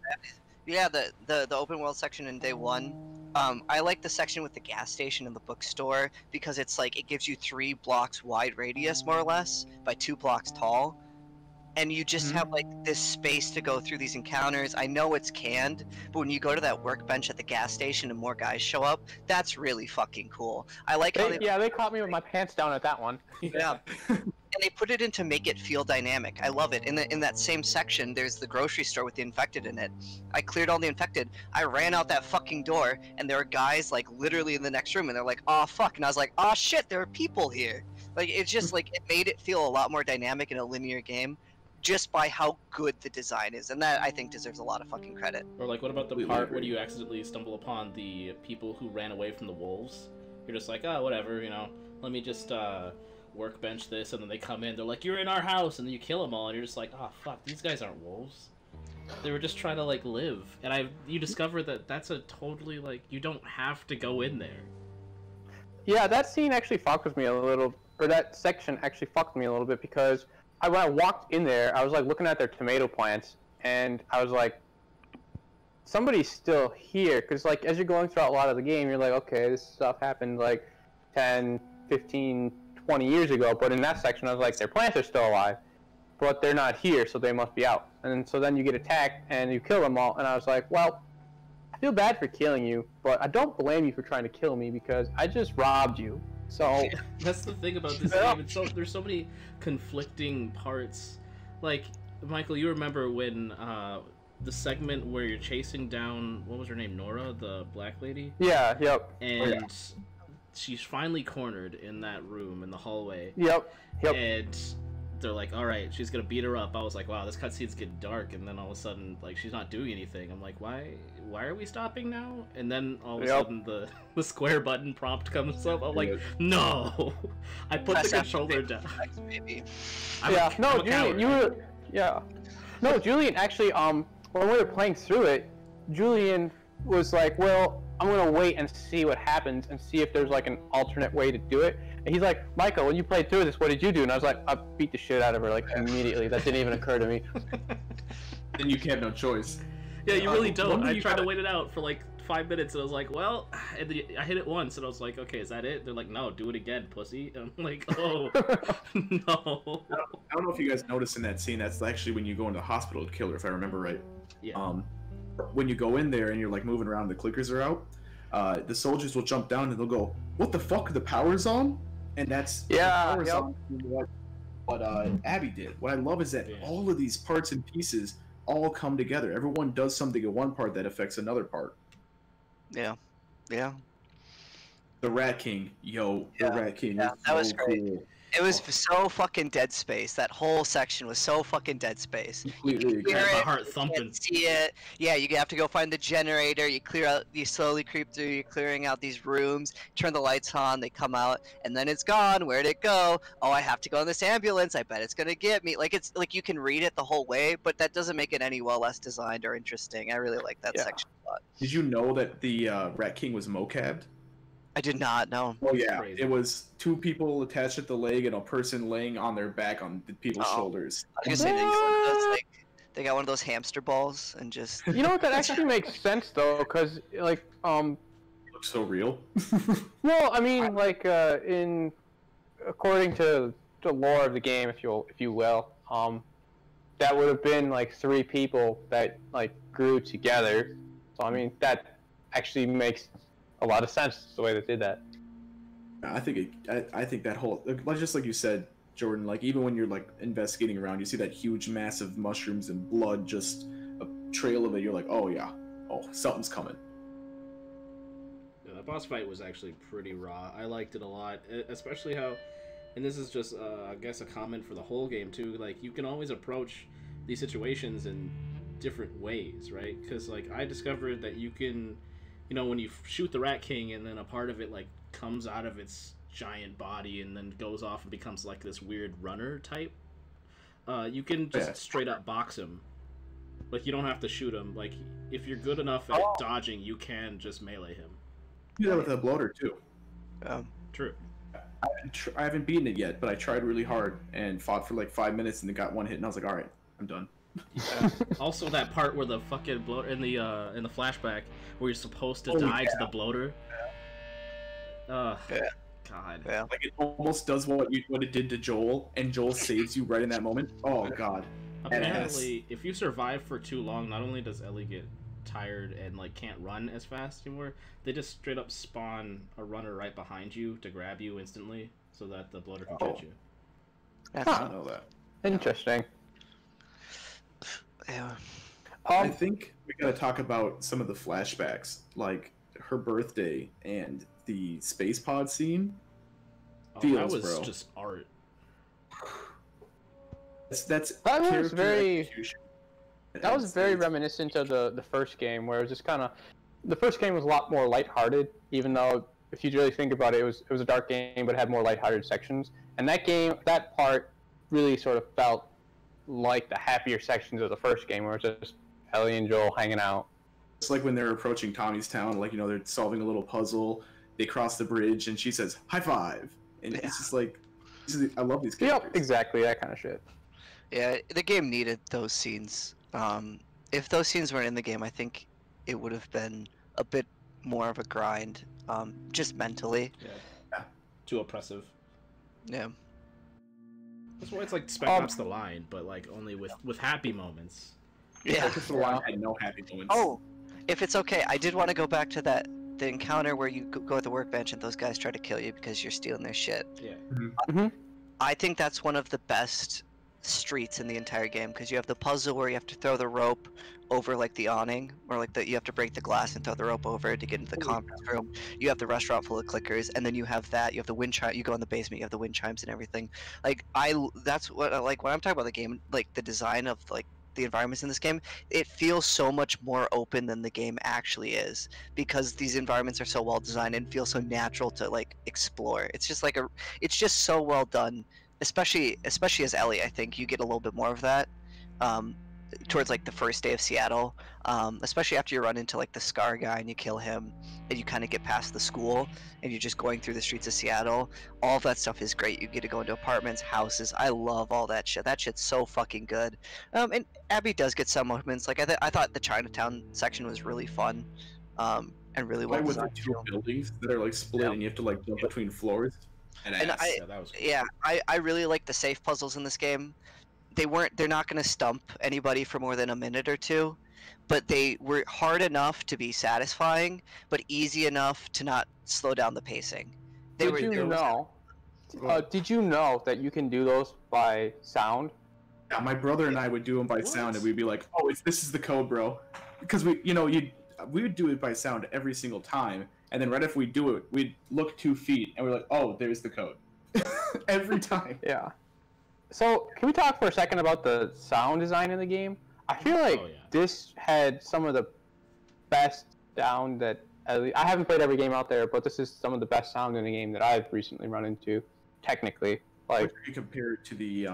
Yeah, the open world section in day one. I like the section with the gas station and the bookstore because it's like it gives you 3 blocks wide radius more or less by 2 blocks tall. And you just have like this space to go through these encounters. I know it's canned, but when you go to that workbench at the gas station and more guys show up, that's really fucking cool. I like how they caught me with my pants down at that one. Yeah. And they put it in to make it feel dynamic. I love it. In that same section, there's the grocery store with the infected in it. I cleared all the infected. I ran out that fucking door, and there were guys like literally in the next room, and they're like, "Oh fuck!" And I was like, "Oh shit, there are people here." Like it's just like it made it feel a lot more dynamic in a linear game, just by how good the design is, and that I think deserves a lot of fucking credit. Or like, what about the part where you accidentally stumble upon the people who ran away from the wolves? You're just like, oh, whatever, you know. Let me just workbench this, and then they come in. They're like, you're in our house, and then you kill them all, and you're just like, oh fuck, these guys aren't wolves. They were just trying to like live, and you discover that that's a totally like you don't have to go in there. Yeah, that scene actually fucked with me a little, or that section actually fucked me a little bit because when I walked in there, I was like looking at their tomato plants, and I was like, somebody's still here, because like as you're going throughout a lot of the game, you're like, okay, this stuff happened like 10, 15, 20 years ago, but in that section I was like, their plants are still alive, but they're not here, so they must be out. And so then you get attacked, and you kill them all, and I was like, well, I feel bad for killing you, but I don't blame you for trying to kill me, because I just robbed you. So that's the thing about this game. There's so many conflicting parts. Like, Michael, you remember when the segment where you're chasing down, what was her name, Nora, the black lady? Yeah, yep. And she's finally cornered in that room in the hallway. Yep. And they're like, all right, she's gonna beat her up. I was like, wow, this cutscene's getting dark. And then all of a sudden, like, she's not doing anything. I'm like, why are we stopping now? And then all of a sudden the square button prompt comes up. I'm like, no. I put the controller down. Maybe. No, Julian, No, Julian actually, when we were playing through it, Julian was like, well, I'm gonna wait and see what happens and see if there's like an alternate way to do it. And he's like, Michael, when you played through this, what did you do? And I was like, I beat the shit out of her like immediately. That didn't even occur to me. Then you have no choice. Yeah, you really don't. I tried to wait it out for like 5 minutes, and I was like, well, and I hit it once, and I was like, okay, is that it? They're like, no, do it again, pussy. And I'm like, oh, no. I don't know if you guys noticed in that scene, that's actually when you go into the hospital to kill her, if I remember right. Yeah. When you go in there and you're like moving around, the clickers are out, the soldiers will jump down and they'll go, what the fuck, the power's on? And that's on what Abby did. What I love is that all of these parts and pieces all come together. Everyone does something in one part that affects another part. Yeah. The Rat King, the Rat King. Yeah, that was great. Cool. It was so fucking Dead Space. That whole section was so fucking Dead Space. Completely agree. My heart thumping. See it. Yeah, you have to go find the generator. You clear out. You slowly creep through. You're clearing out these rooms. Turn the lights on. They come out, and then it's gone. Where'd it go? Oh, I have to go in this ambulance. I bet it's gonna get me. Like it's like you can read it the whole way, but that doesn't make it any less designed or interesting. I really like that section a lot. Did you know that the Rat King was mocabbed? I did not know. Oh yeah, Crazy. it was 2 people attached at the leg and a person laying on their back on the people's Oh. shoulders. I was gonna say they got one of those, like, they got one of those hamster balls and just. You know what? That actually makes sense though, because like It looks so real. well, I mean, like according to the lore of the game, if you will, that would have been like 3 people that like grew together. So I mean, that actually makes a lot of sense the way they did that. I think I think that whole, like, just like you said, Jordan, like even when you're like investigating around, you see that huge mass of mushrooms and blood, just a trail of it. You're like, oh yeah, oh something's coming. Yeah, the boss fight was actually pretty raw. I liked it a lot, especially how, and this is just I guess a comment for the whole game too. Like you can always approach these situations in different ways, right? Because like I discovered that you can, you know, when you shoot the Rat King and then a part of it like comes out of its giant body and then goes off and becomes like this weird runner type, you can just straight up box him. Like you don't have to shoot him. Like if you're good enough at dodging, you can just melee him. You do that with a bloater too. True. I haven't beaten it yet, but I tried really hard and fought for like 5 minutes and it got 1 hit and I was like, all right, I'm done. Also, that part where the fucking bloater in the flashback where you're supposed to die to the bloater. Yeah. God. Yeah. Like it almost does what it did to Joel, and Joel saves you right in that moment. Oh god. Apparently, if you survive for too long, not only does Ellie get tired and like can't run as fast anymore, they just straight up spawn a runner right behind you to grab you instantly, so that the bloater can catch you. I don't know that. Interesting. Yeah. I think we gotta talk about some of the flashbacks, like her birthday and the space pod scene. That was just art. That's That was character very execution. That was very reminiscent of the first game, where it was just kind of, the first game was a lot more lighthearted, even though if you really think about it, it was a dark game, but it had more lighthearted sections. And that part really sort of felt like the happier sections of the first game, where it's just Ellie and Joel hanging out. It's like when they're approaching Tommy's town, like, you know, they're solving a little puzzle, they cross the bridge, and she says, "High five!" And it's just like, I love these characters. Yep, exactly, that kind of shit. Yeah, the game needed those scenes. If those scenes weren't in the game, I think it would have been a bit more of a grind, just mentally. Yeah. Too oppressive. Yeah. That's why it's like Spec Ops: The Line, but like only with happy moments. Yeah. Focus for a while had no happy moments. Oh, if it's okay, I did want to go back to the encounter where you go at the workbench and those guys try to kill you because you're stealing their shit. Yeah. I think that's one of the best streets in the entire game, because you have the puzzle where you have to throw the rope over like the awning, or like you have to break the glass and throw the rope over to get into the conference room. You have the restaurant full of clickers, and then you have the wind chime. You go in the basement, you have the wind chimes and everything. Like that's what I like when I'm talking about the game, like the design of like the environments in this game. It feels so much more open than the game actually is, because these environments are so well designed and feel so natural to like explore. It's just like it's just so well done. Especially as Ellie, I think you get a little bit more of that towards like the first day of Seattle, especially after you run into like the Scar guy and you kill him, and you kind of get past the school and you're just going through the streets of Seattle. All of that stuff is great. You get to go into apartments, houses. I love all that shit. That shit's so fucking good. And Abby does get some moments. Like I thought the Chinatown section was really fun, and really well with the designed. 2 buildings that are like split, and you have to like jump between floors. And that was cool. I really like the safe puzzles in this game. They're not going to stump anybody for more than a minute or two, but they were hard enough to be satisfying, but easy enough to not slow down the pacing. Did you know that you can do those by sound? Yeah, my brother and I would do them by sound, and we'd be like, "Oh, this is the code, bro," because we would do it by sound every single time, and then right after we do it, we'd look 2 feet, and we're like, "Oh, there's the code," every time. Yeah. So, can we talk for a second about the sound design in the game? I feel like this had some of the best sound that, I haven't played every game out there, but this is some of the best sound in a game that I've recently run into, technically. Like, you compare it to the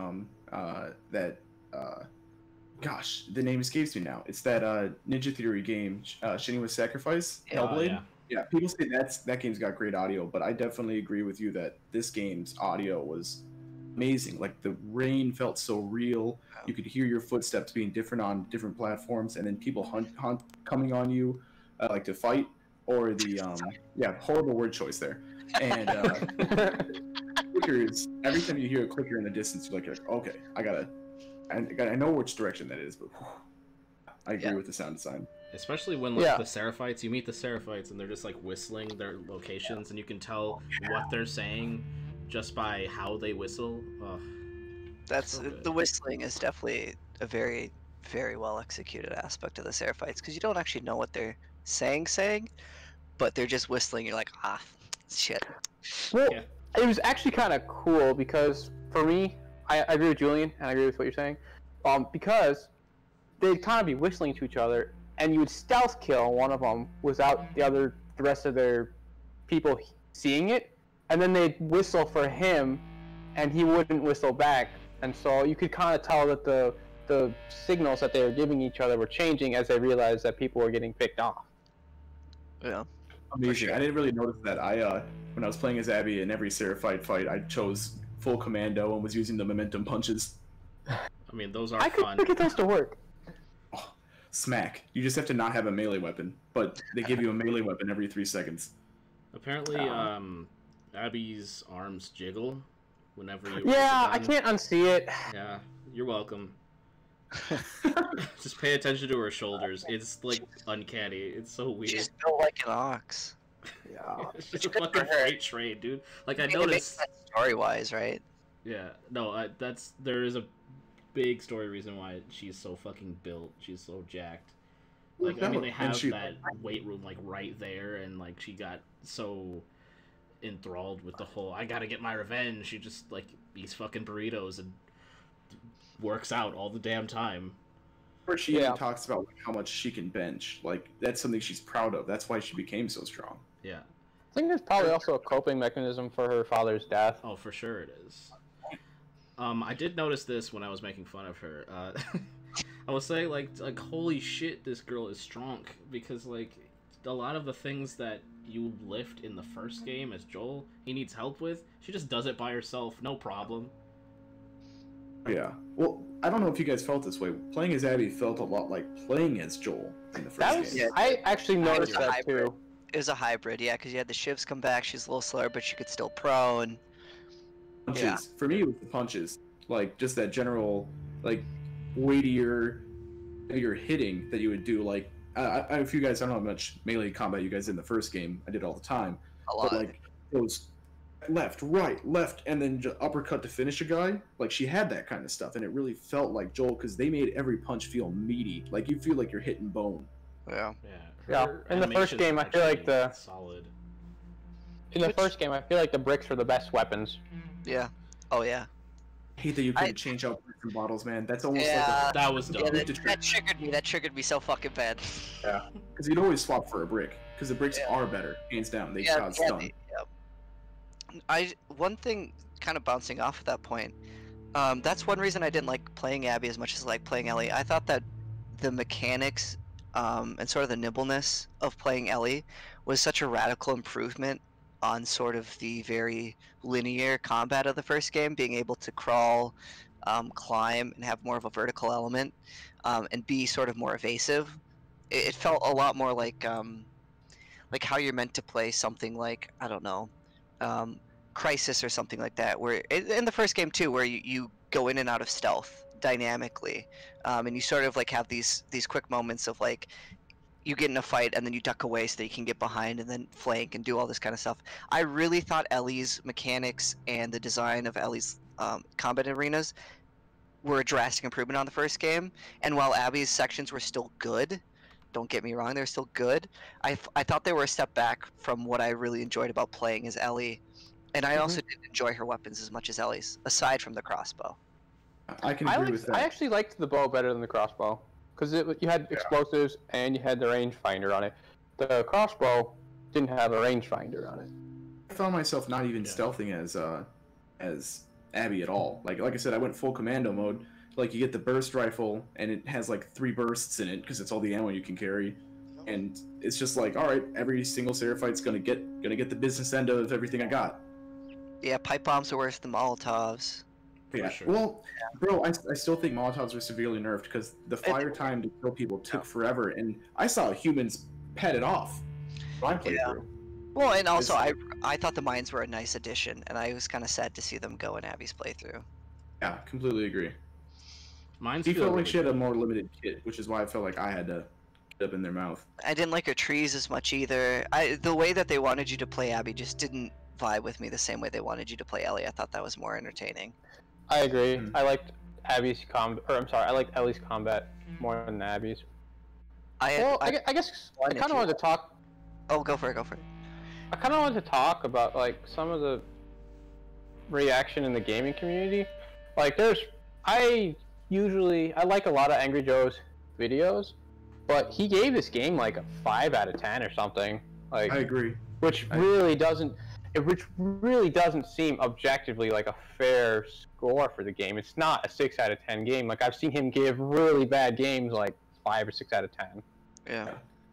gosh, the name escapes me now. It's that Ninja Theory game, Shining with Sacrifice, Hellblade. Yeah, people say that game's got great audio, but I definitely agree with you that this game's audio was amazing. Like the rain felt so real. You could hear your footsteps being different on different platforms, and then people hunt coming on you, like to fight, or the yeah, horrible word choice there. And clickers. Every time you hear a clicker in the distance, you're like okay, I know which direction that is, but whew, I agree with the sound design. Especially when like the Seraphites, you meet the Seraphites and they're just like whistling their locations, and you can tell what they're saying just by how they whistle. Oh, That's the whistling is definitely a very, very well executed aspect of the Seraphites, because you don't actually know what they're saying, but they're just whistling. You're like, ah, shit. Well, it was actually kind of cool because for me, I agree with Julian and I agree with what you're saying, because they'd kind of be whistling to each other, and you would stealth kill one of them without the rest of their people seeing it, and then they'd whistle for him, and he wouldn't whistle back, and so you could kind of tell that the signals that they were giving each other were changing as they realized that people were getting picked off. Yeah. Amazing. Sure. I didn't really notice that. When I was playing as Abby in every Seraphite fight, I chose full commando and was using the momentum punches. I mean, those are fun. I could get those to work. Smack. You just have to not have a melee weapon, but they give you a melee weapon every 3 seconds. Apparently, Abby's arms jiggle whenever you. Yeah, I can't unsee it. Yeah, you're welcome. Just pay attention to her shoulders. It's like uncanny. It's so weird. She's built like an ox. Yeah, it's just a fucking freight train, dude. Like I noticed. Story-wise, right? Yeah. No, there is a big story reason why she's so fucking built. She's so jacked. Like I mean, they have that weight room like right there, and like she got so enthralled with the whole "I gotta get my revenge." She just like eats fucking burritos and works out all the damn time. Or she even talks about like, how much she can bench. Like that's something she's proud of. That's why she became so strong. Yeah. I think there's probably also a coping mechanism for her father's death. Oh, for sure it is. I did notice this when I was making fun of her. I was saying like holy shit, this girl is strong, because like a lot of the things that you lift in the first game as Joel, he needs help with, she just does it by herself, no problem. Yeah. Well, I don't know if you guys felt this way. Playing as Abby felt a lot like playing as Joel in the first game. I actually noticed that too. It was a hybrid, yeah, because you had the shivs come back. She's a little slower, but she could still prone. Punches. Yeah. For me, it was the punches. Like, just that general, like, weightier hitting that you would do. Like, if you guys, I don't know how much melee combat you guys did in the first game. I did all the time. A lot. But, like, those left, right, left, and then uppercut to finish a guy. Like, she had that kind of stuff, and it really felt like Joel, because they made every punch feel meaty. Like, you feel like you're hitting bone. Yeah. Yeah. In the first game, I feel like solid. In the first game, I feel like the bricks were the best weapons. Yeah. Oh yeah. I hate that you couldn't change out bricks and bottles, man. That's almost like that was dumb. Yeah, that triggered me. That triggered me so fucking bad. Yeah. Because you'd always swap for a brick, because the bricks are better, hands down. They cause stun. One thing, kind of bouncing off of that point. That's one reason I didn't like playing Abby as much as I like playing Ellie. I thought that the mechanics and sort of the nimbleness of playing Ellie was such a radical improvement on sort of the very linear combat of the first game, being able to crawl, climb, and have more of a vertical element, and be sort of more evasive. It felt a lot more like how you're meant to play something like, I don't know, Crisis or something like that, where in the first game too, where you go in and out of stealth dynamically, and you sort of like have these quick moments of like you get in a fight and then you duck away so that you can get behind and then flank and do all this kind of stuff. I really thought Ellie's mechanics and the design of Ellie's combat arenas were a drastic improvement on the first game, and while Abby's sections were still good, don't get me wrong, they're still good, I thought they were a step back from what I really enjoyed about playing as Ellie. And I also didn't enjoy her weapons as much as Ellie's, aside from the crossbow. I can agree with that. I actually liked the bow better than the crossbow, because you had explosives and you had the rangefinder on it. The crossbow didn't have a rangefinder on it. I found myself not even stealthing as Abby at all. Like I said, I went full commando mode. Like, you get the burst rifle, and it has like 3 bursts in it because it's all the ammo you can carry. and it's just like, all right, every single Seraphite's gonna get the business end of everything I got. Yeah, pipe bombs are worse than Molotovs. Yeah. sure. Well, bro, I still think Molotovs were severely nerfed because the fire time to kill people took forever, and I saw humans pet it off. I played through. Well, and also I thought the mines were a nice addition, and I was kind of sad to see them go in Abby's playthrough. Yeah, completely agree. Mine's He feel felt like really she had a good. more limited kit, which is why I felt like I had to get up in their mouth. I didn't like her trees as much either. The way that they wanted you to play Abby just didn't vibe with me the same way they wanted you to play Ellie. I thought that was more entertaining. I agree. Mhm. I liked Abby's I liked Ellie's combat more than Abby's. Well, I guess I kind of wanted to talk. Oh, go for it. Go for it. I kind of wanted to talk about like some of the reaction in the gaming community. Like, I like a lot of Angry Joe's videos, but he gave this game like a 5 out of 10 or something. Like, I agree. which really doesn't seem objectively like a fair score for the game. It's not a 6 out of 10 game. Like, I've seen him give really bad games like 5 or 6 out of 10. Yeah.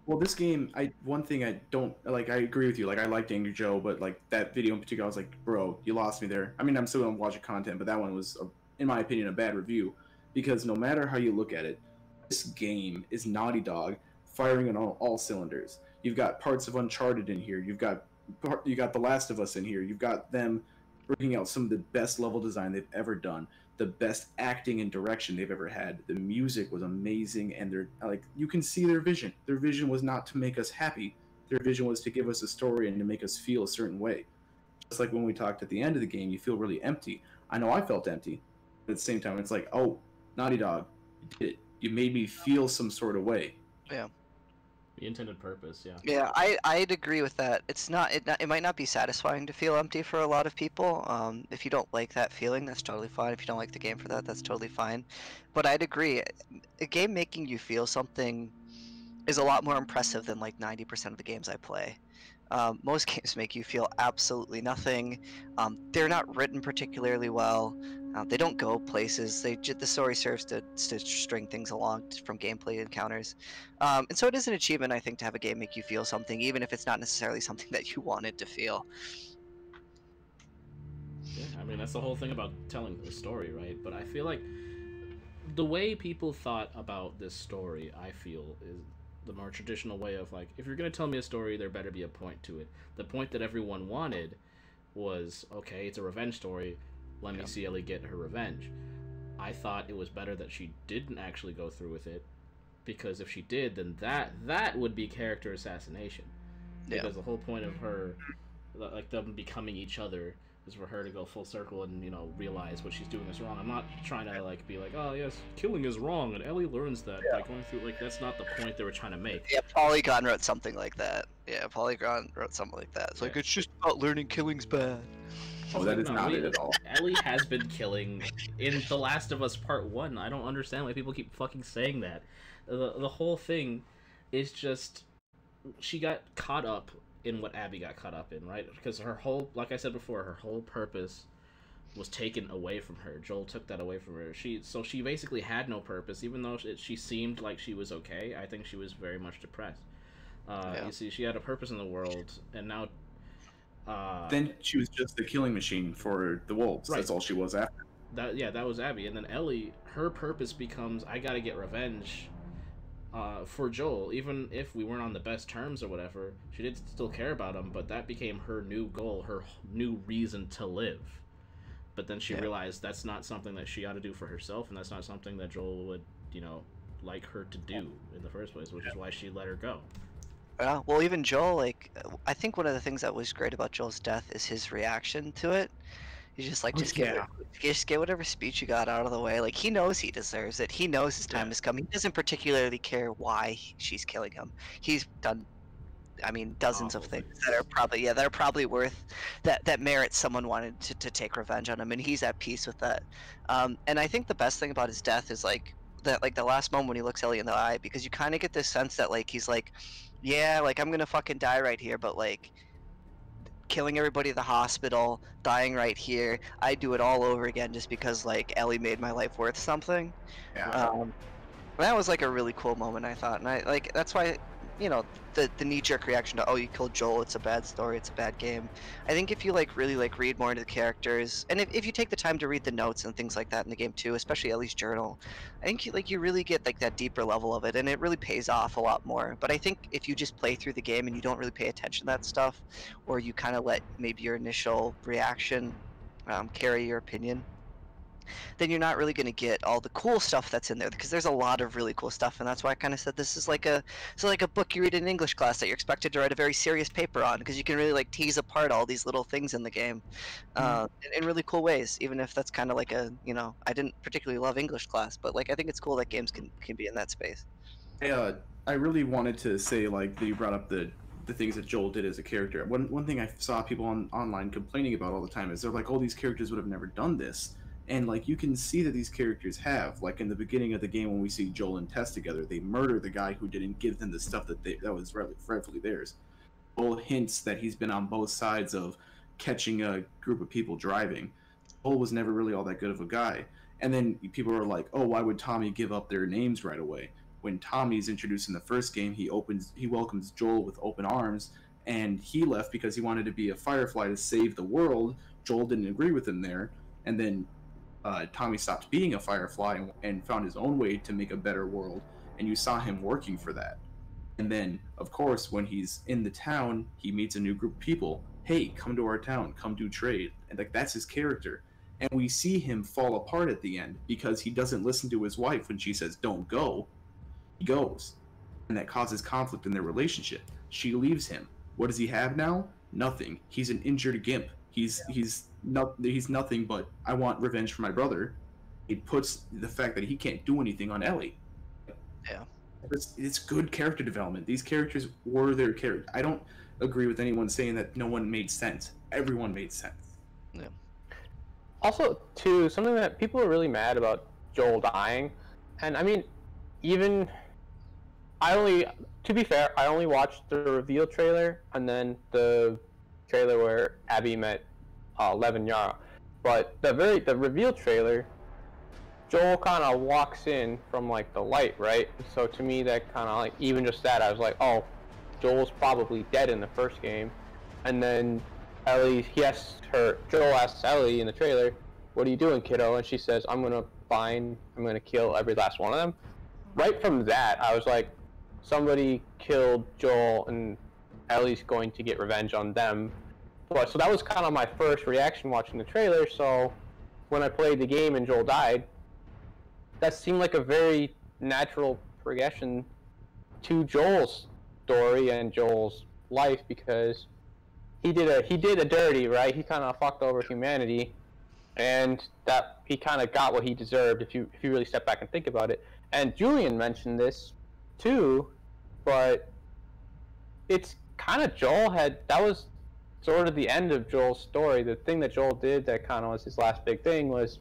Well, this game, one thing I don't like. I agree with you. Like, I liked Angry Joe, but like that video in particular, I was like, bro, you lost me there. I mean, I'm still gonna watch the content, but that one was, in my opinion, a bad review because no matter how you look at it, this game is Naughty Dog firing on all cylinders. You've got parts of Uncharted in here. You got The Last of Us in here. You've got them bringing out some of the best level design they've ever done, the best acting and direction they've ever had. The music was amazing, and they're like, you can see their vision. Their vision was not to make us happy. Their vision was to give us a story and to make us feel a certain way. Just like when we talked at the end of the game, you feel really empty. I know I felt empty, but at the same time, it's like, oh, Naughty Dog, you did it. You made me feel some sort of way. Yeah. The intended purpose, yeah. Yeah, I'd agree with that. It might not be satisfying to feel empty for a lot of people. If you don't like that feeling, that's totally fine. If you don't like the game for that, that's totally fine. But I'd agree, a game making you feel something is a lot more impressive than like 90% of the games I play. Most games make you feel absolutely nothing. They're not written particularly well. They don't go places. The story serves to string things along from gameplay encounters. And so it is an achievement, I think, to have a game make you feel something, even if it's not necessarily something that you wanted to feel. Yeah, I mean, that's the whole thing about telling the story, right? But I feel like the way people thought about this story, I feel, is the more traditional way of like, if you're going to tell me a story, there better be a point to it. The point that everyone wanted was, okay, it's a revenge story. Let me see Ellie get her revenge. I thought it was better that she didn't actually go through with it, because if she did, then that would be character assassination. Because the whole point of her, like them becoming each other, is for her to go full circle and, you know, realize what she's doing is wrong. I'm not trying to like be like, oh yes, killing is wrong, and Ellie learns that by going through. Like, that's not the point they were trying to make. Yeah, Polygon wrote something like that. Yeah, Polygon wrote something like that. It's like, it's just about learning killing's bad. Oh, that is not it at all. Ellie has been killing in The Last of Us Part 1. I don't understand why people keep fucking saying that. The whole thing is just, she got caught up in what Abby got caught up in, right? Because her whole, like I said before, her whole purpose was taken away from her. Joel took that away from her. So she basically had no purpose, even though she seemed like she was okay. I think she was very much depressed. You see, she had a purpose in the world, and now then she was just the killing machine for the wolves. Right. That's all she was after. That was Abby. And then Ellie, her purpose becomes, I gotta get revenge for Joel. Even if we weren't on the best terms or whatever, she did still care about him, but that became her new goal, her new reason to live. But then she realized that's not something that she ought to do for herself, and that's not something that Joel would, you know, like her to do in the first place, which is why she let her go. Yeah, well, even Joel, like, I think one of the things that was great about Joel's death is his reaction to it. He's just like, just get whatever speech you got out of the way. Like, he knows he deserves it. He knows his time has come. He doesn't particularly care why she's killing him. He's done, I mean, dozens of things that are probably worth, that merit someone wanted to take revenge on him, and he's at peace with that. And I think the best thing about his death is like that, like the last moment when he looks Ellie in the eye, because you kind of get this sense that like he's like, yeah, like I'm gonna fucking die right here, but like killing everybody at the hospital, dying right here, I do it all over again just because like Ellie made my life worth something. Yeah. That was like a really cool moment, I thought, and I like that's why you know, the knee-jerk reaction to, oh, you killed Joel, it's a bad story, it's a bad game. I think if you like really like read more into the characters, and if you take the time to read the notes and things like that in the game too, especially Ellie's journal, I think you really get like that deeper level of it, and it really pays off a lot more. But I think if you just play through the game and you don't really pay attention to that stuff, or you kind of let maybe your initial reaction carry your opinion, then you're not really going to get all the cool stuff that's in there, because there's a lot of really cool stuff. And that's why I kind of said this is like a book you read in English class that you're expected to write a very serious paper on, because you can really like tease apart all these little things in the game in really cool ways, even if that's kind of like a, you know, I didn't particularly love English class, but like I think it's cool that games can be in that space. I really wanted to say, like, that you brought up the things that Joel did as a character. One thing I saw people online complaining about all the time is they're like, oh, these characters would have never done this. And, like, you can see that these characters have. Like, in the beginning of the game when we see Joel and Tess together, they murder the guy who didn't give them the stuff that was rightfully theirs. Joel hints that he's been on both sides of catching a group of people driving. Joel was never really all that good of a guy. And then people are like, oh, why would Tommy give up their names right away? When Tommy's introduced in the first game, he welcomes Joel with open arms, and he left because he wanted to be a Firefly to save the world. Joel didn't agree with him there, and then Tommy stopped being a Firefly and found his own way to make a better world, and you saw him working for that. And then, of course, when he's in the town, he meets a new group of people. Hey, come to our town, come do trade. And like that's his character. And we see him fall apart at the end because he doesn't listen to his wife when she says, don't go. He goes. And that causes conflict in their relationship. She leaves him. What does he have now? Nothing. He's an injured gimp. He's nothing but I want revenge for my brother. It puts the fact that he can't do anything on Ellie. Yeah. It's good character development. These characters were their character. I don't agree with anyone saying that no one made sense. Everyone made sense. Yeah. Also, too, something that people are really mad about Joel dying, and I mean, even to be fair, I only watched the reveal trailer and then the trailer where Abby met Lev and Yara. But the reveal trailer, Joel kind of walks in from like the light, right? So to me, that kind of like, even just that, I was like, oh, Joel's probably dead in the first game. And then Joel asks Ellie in the trailer, what are you doing, kiddo? And she says, I'm gonna kill every last one of them. Right from that, I was like, somebody killed Joel and Ellie's going to get revenge on them. But so that was kind of my first reaction watching the trailer. So when I played the game and Joel died, that seemed like a very natural progression to Joel's story and Joel's life, because he did a dirty, right? He kind of fucked over humanity, and that he kind of got what he deserved if you really step back and think about it. And Julian mentioned this too, but it's kind of that was sort of the end of Joel's story. The thing that Joel did that kind of was his last big thing was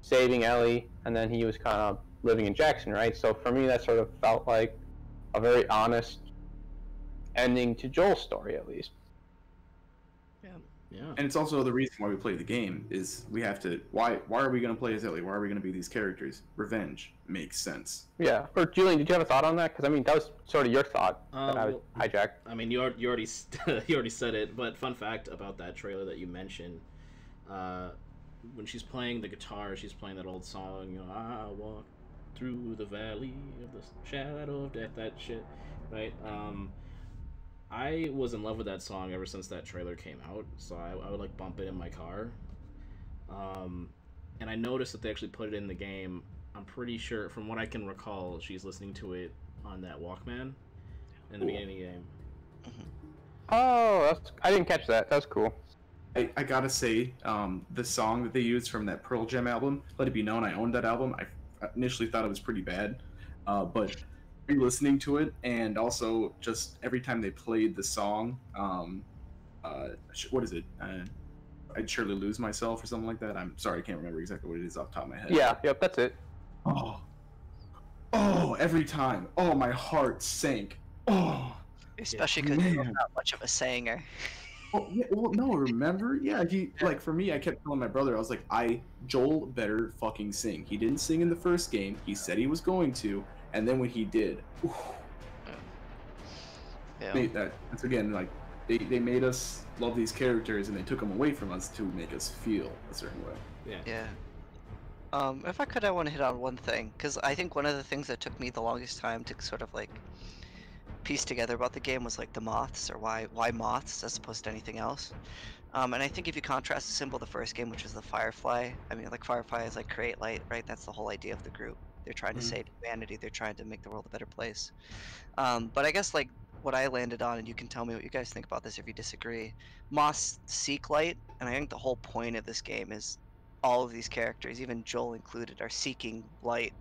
saving Ellie, and then he was kind of living in Jackson, right? So for me, that sort of felt like a very honest ending to Joel's story, at least. Yeah. And it's also the reason why we play the game is we have to. Why are we going to play as Ellie? Why are we going to be these characters? Revenge makes sense. Yeah. Or Julian, did you have a thought on that? Because I mean, that was sort of your thought that I hijacked. I mean, you already you already said it. But fun fact about that trailer that you mentioned, when she's playing the guitar, she's playing that old song. You know, I walk through the valley of the shadow of death. That shit, right? I was in love with that song ever since that trailer came out, so I would like bump it in my car. And I noticed that they actually put it in the game. I'm pretty sure, from what I can recall, she's listening to it on that Walkman in the beginning of the game. Oh, I didn't catch that. That's cool. I gotta say, the song that they used from that Pearl Jam album, Let It Be Known, I owned that album. I initially thought it was pretty bad, but listening to it, and also just every time they played the song, what is it? I'd surely lose myself or something like that. I'm sorry, I can't remember exactly what it is off the top of my head. Yeah, yep, that's it. Oh, every time. Oh, my heart sank. Oh. Especially because you're not much of a singer. Oh, yeah, well, no, remember? Yeah, like, for me, I kept telling my brother, I was like, Joel better fucking sing. He didn't sing in the first game. He said he was going to, and then when he did, oof. Yeah. That's again like they made us love these characters and they took them away from us to make us feel a certain way. Yeah. Yeah. If I could, I want to hit on one thing, because I think one of the things that took me the longest time to sort of like piece together about the game was like the moths, or why moths as opposed to anything else. And I think if you contrast the symbol of the first game, which was the firefly, I mean, like firefly is like create light, right? That's the whole idea of the group. They're trying to Mhm. save humanity. They're trying to make the world a better place. But I guess like what I landed on, and you can tell me what you guys think about this if you disagree. Moths seek light, and I think the whole point of this game is all of these characters, even Joel included, are seeking light.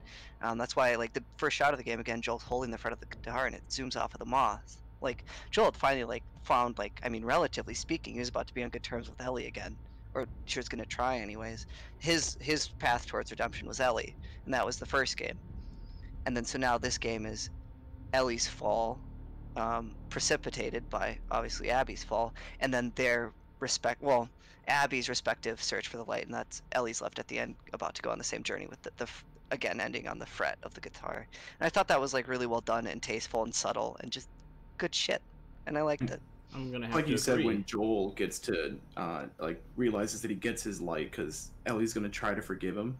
That's why like the first shot of the game again, Joel's holding the front of the guitar, and it zooms off of the moth. Like Joel had finally like found like I mean, relatively speaking, he was about to be on good terms with Ellie again, or she was gonna try anyways. His path towards redemption was Ellie, and that was the first game. And then so now this game is Ellie's fall, precipitated by obviously Abby's fall, and then their Abby's respective search for the light, and that's Ellie's left at the end, about to go on the same journey with again ending on the fret of the guitar. And I thought that was like really well done and tasteful and subtle and just good shit, and I liked it. I'm gonna have Like to you said, agree. when Joel gets to like realizes that he gets his light because Ellie's gonna try to forgive him.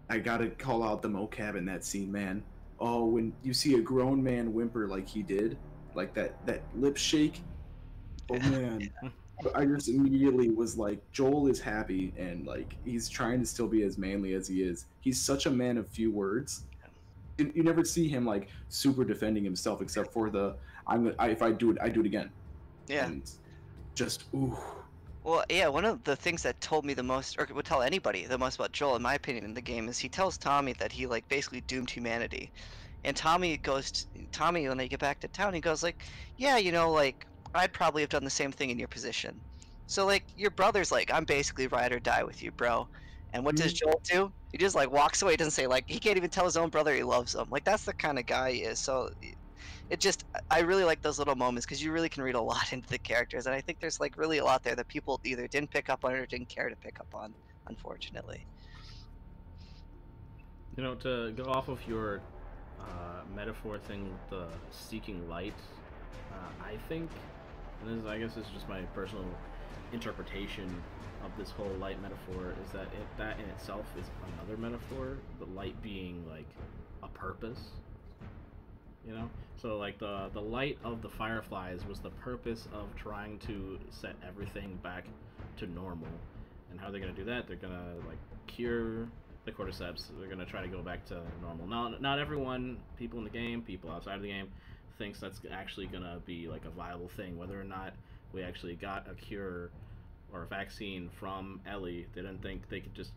I gotta call out the mocap in that scene, man. Oh, when you see a grown man whimper like he did, like that lip shake. Oh man, I just immediately was like, Joel is happy and like he's trying to still be as manly as he is. He's such a man of few words. You never see him like super defending himself except for if I do it again. Yeah. And just ooh. Well, yeah, one of the things that told me the most, or would tell anybody the most about Joel, in my opinion, in the game, is he tells Tommy that he like basically doomed humanity. And Tommy, when they get back to town, he goes like, yeah, you know, like I'd probably have done the same thing in your position. So like your brother's like, I'm basically ride or die with you, bro. And what does Joel do? He just like walks away. He doesn't say like he can't even tell his own brother he loves him. Like that's the kind of guy he is. So it just I really like those little moments because you really can read a lot into the characters, and I think there's like really a lot there that people either didn't pick up on or didn't care to pick up on, unfortunately. You know, to go off of your metaphor thing with the seeking light, I think, and this is, I guess this is just my personal interpretation of this whole light metaphor, is that that in itself is another metaphor, the light being like a purpose. You know, so like the light of the fireflies was the purpose of trying to set everything back to normal. And how they're gonna do that? They're gonna like cure the cordyceps. They're gonna try to go back to normal. Not everyone, people in the game, people outside of the game, thinks that's actually gonna be like a viable thing. Whether or not we actually got a cure or a vaccine from Ellie, they didn't think they could just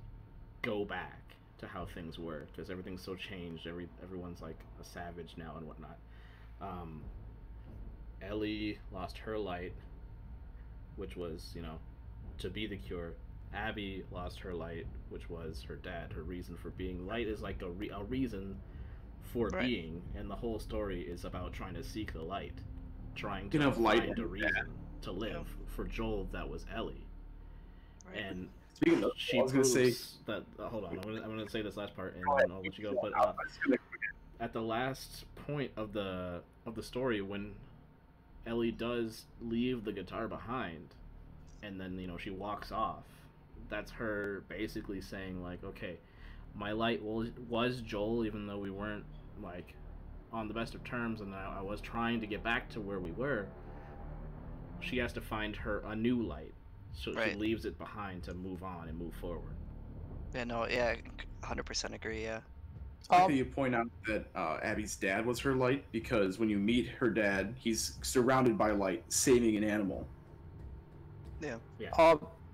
go back to how things were because everything's so changed. Everyone's like a savage now and whatnot. Ellie lost her light, which was, you know, to be the cure. Abby lost her light, which was her dad, her reason for being. Light is like a reason for Right. being, and the whole story is about trying to seek the light, trying Can to have light find a and reason to live. For Joel, that was Ellie, Right. and Speaking of, she I was gonna say, proves that. Hold on, I'm gonna say this last part, and then I'll let you go. But I was gonna- at the last point of the story, when Ellie does leave the guitar behind, and then, you know, she walks off, that's her basically saying like, okay, my light was Joel, even though we weren't like on the best of terms, and I was trying to get back to where we were. She has to find her a new light, so she Right. leaves it behind to move on and move forward. Yeah, no, yeah, 100% agree. Yeah. I like that you point out that Abby's dad was her light because when you meet her dad, he's surrounded by light, saving an animal. Yeah.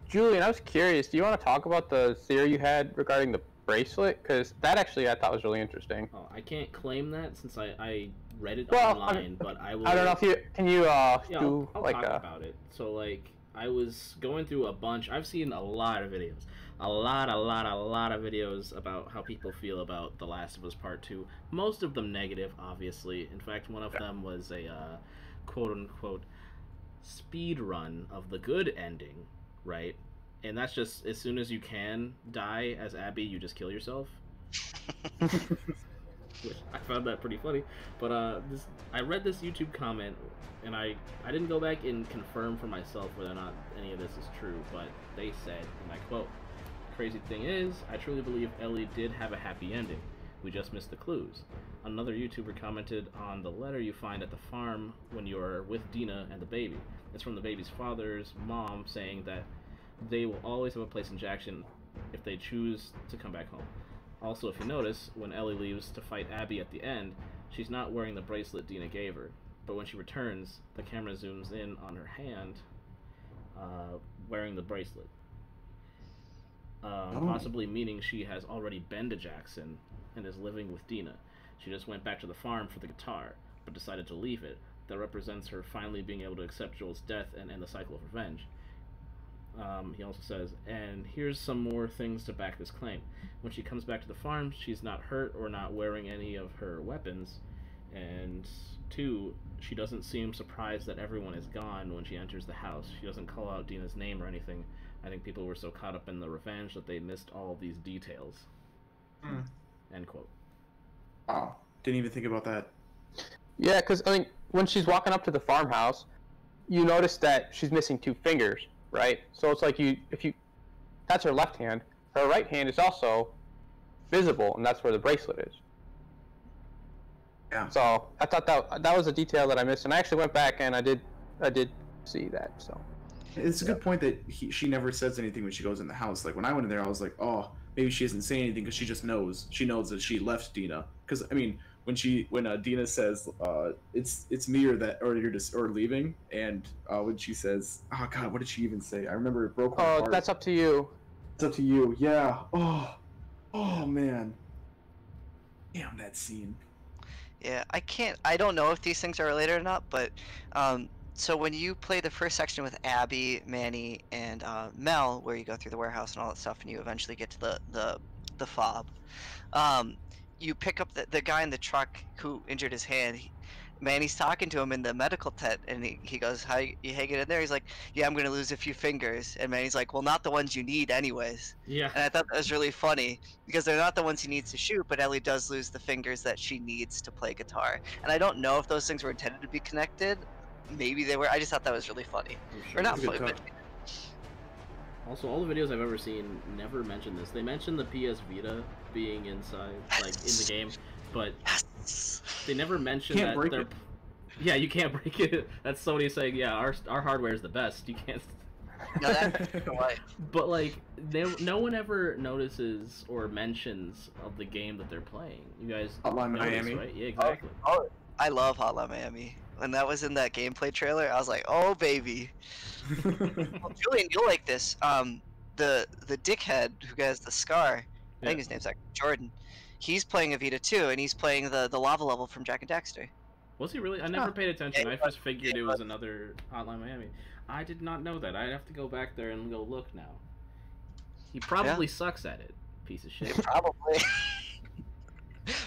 Julian, I was curious. Do you want to talk about the theory you had regarding the bracelet? Because that actually I thought was really interesting. Oh, I can't claim that since I read it Well, online, but I will. I don't know if you can you Yeah, do I'll like talk a about it. So like I was going through a bunch. I've seen a lot of videos, a lot of videos about how people feel about The Last of Us Part 2. Most of them negative, obviously. In fact, one of them was a quote unquote speed run of the good ending, right? And that's just as soon as you can die as Abby, you just kill yourself. which I found that pretty funny. But I read this YouTube comment, and I didn't go back and confirm for myself whether or not any of this is true, but they said, and I quote, "Crazy thing is, I truly believe Ellie did have a happy ending. We just missed the clues." Another YouTuber commented on the letter you find at the farm when you're with Dina and the baby. It's from the baby's father's mom saying that they will always have a place in Jackson if they choose to come back home. Also, if you notice, when Ellie leaves to fight Abby at the end, she's not wearing the bracelet Dina gave her. But when she returns, the camera zooms in on her hand wearing the bracelet. Possibly meaning she has already been to Jackson and is living with Dina. She just went back to the farm for the guitar, but decided to leave it. That represents her finally being able to accept Joel's death and end the cycle of revenge. He also says, and here's some more things to back this claim. When she comes back to the farm, she's not hurt or not wearing any of her weapons. And 2, she doesn't seem surprised that everyone is gone when she enters the house. She doesn't call out Dina's name or anything. I think people were so caught up in the revenge that they missed all of these details. End quote. Wow. Didn't even think about that. Yeah, because I mean, when she's walking up to the farmhouse, you notice that she's missing 2 fingers, right? So it's like that's her left hand. Her right hand is also visible, and that's where the bracelet is. Yeah. So I thought that was a detail that I missed, and I actually went back and I did see that. So It's a good point that she never says anything when she goes in the house. Like when I went in there, I was like, oh, maybe she doesn't say anything because she just knows. She knows that she left Dina. Because I mean, when Dina says, it's me or you're just leaving, and when she says, oh God, what did she even say? I remember it broke my heart. Oh, that's up to you. It's up to you. Yeah. Oh man. Damn that scene. Yeah, I don't know if these things are related or not, but so when you play the first section with Abby, Manny, and Mel, where you go through the warehouse and all that stuff, and you eventually get to the fob, you pick up the guy in the truck who injured his hand. Manny's talking to him in the medical tent, and he goes, "How you hanging in there?" He's like, "Yeah, I'm gonna lose a few fingers." And Manny's like, "Well, not the ones you need, anyways." Yeah. And I thought that was really funny because they're not the ones he needs to shoot, but Ellie does lose the fingers that she needs to play guitar. And I don't know if those things were intended to be connected. Maybe they were. I just thought that was really funny. Sure. Or not Good funny, talk. but Also, all the videos I've ever seen never mention this. They mention the PS Vita being inside, like in the game, but they never mention Can't that break they're. it. Yeah, you can't break it. That's somebody saying, "Yeah, our hardware is the best." You can't. no, that's why. But like, no one ever notices or mentions of the game that they're playing. You guys Hotline notice, Miami. right? Yeah, exactly. Oh, I love Hotline Miami. When that was in that gameplay trailer, I was like, "Oh baby." Well, Julian, you'll like this. The dickhead who has the scar, I think his name's like Jordan. He's playing Evita too, and he's playing the lava level from Jack and Daxter. Was he really? I never paid attention. Yeah, I just figured it was another Hotline Miami. I did not know that. I'd have to go back there and go look now. He probably sucks at it, piece of shit. Probably.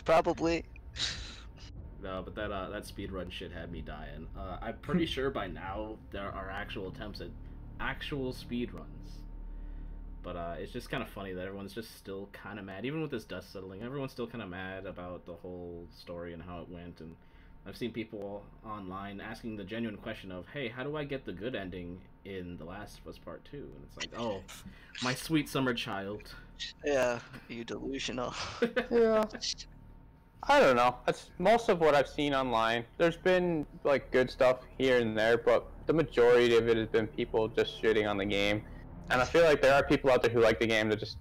Probably. No, but that speedrun shit had me dying. I'm pretty sure by now there are actual attempts at actual speedruns. But it's just kind of funny that everyone's just still kind of mad. Even with this dust settling, everyone's still kind of mad about the whole story and how it went. And I've seen people online asking the genuine question of, hey, how do I get the good ending in The Last of Us Part 2? And it's like, oh, my sweet summer child. Yeah, you delusional. Yeah. I don't know. That's most of what I've seen online. There's been like good stuff here and there, but the majority of it has been people just shitting on the game. And I feel like there are people out there who like the game that just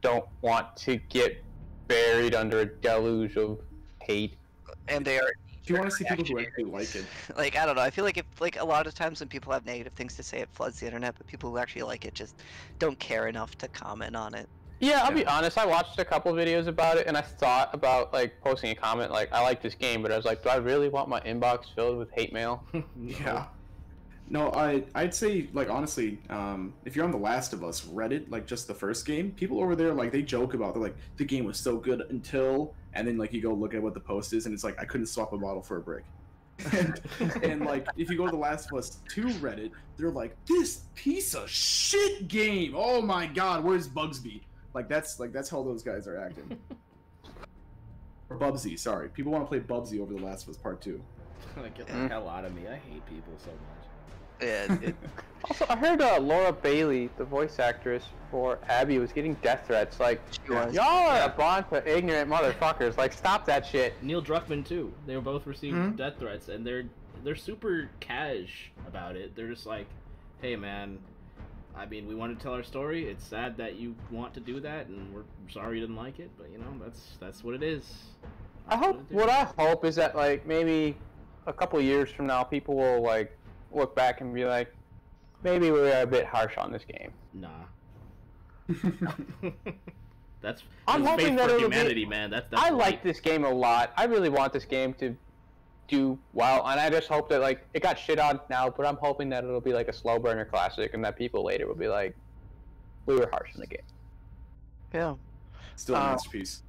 don't want to get buried under a deluge of hate. And they are. Do you want to see people who actually like it? Like, I don't know. I feel like a lot of times when people have negative things to say, it floods the internet. But people who actually like it just don't care enough to comment on it. Yeah, I'll be honest, I watched a couple videos about it, and I thought about, like, posting a comment, like, I like this game, but I was like, do I really want my inbox filled with hate mail? Yeah. No, I'd say, like, honestly, if you're on The Last of Us Reddit, like, just the first game, people over there, like, they joke about, they're like, the game was so good until, and then, like, you go look at what the post is, and it's like, I couldn't swap a bottle for a brick. and like, if you go to The Last of Us 2 Reddit, they're like, this piece of shit game! Oh my god, where's Bugsby? Like that's how those guys are acting. Bubsy, sorry. People want to play Bubsy over The Last of Us Part 2. Get the hell out of me. I hate people so much. Yeah, Also, I heard Laura Bailey, the voice actress for Abby, was getting death threats. Like, was. y'all are a bunch of ignorant motherfuckers. Like, stop that shit. Neil Druckmann too. They were both receiving death threats, and they're super cash about it. They're just like, hey man, I mean, we want to tell our story. It's sad that you want to do that, and we're sorry you didn't like it, but you know, that's what it is. What I hope is that, like, maybe a couple years from now, people will, like, look back and be like, maybe we were a bit harsh on this game. Nah. that's I'm hoping faith that for it'll humanity, be, man. That's I right. like this game a lot. I really want this game to do well, and I just hope that, like, it got shit on now, but I'm hoping that it'll be like a slow burner classic, and that people later will be like, we were harsh on the game. yeah. Still a masterpiece.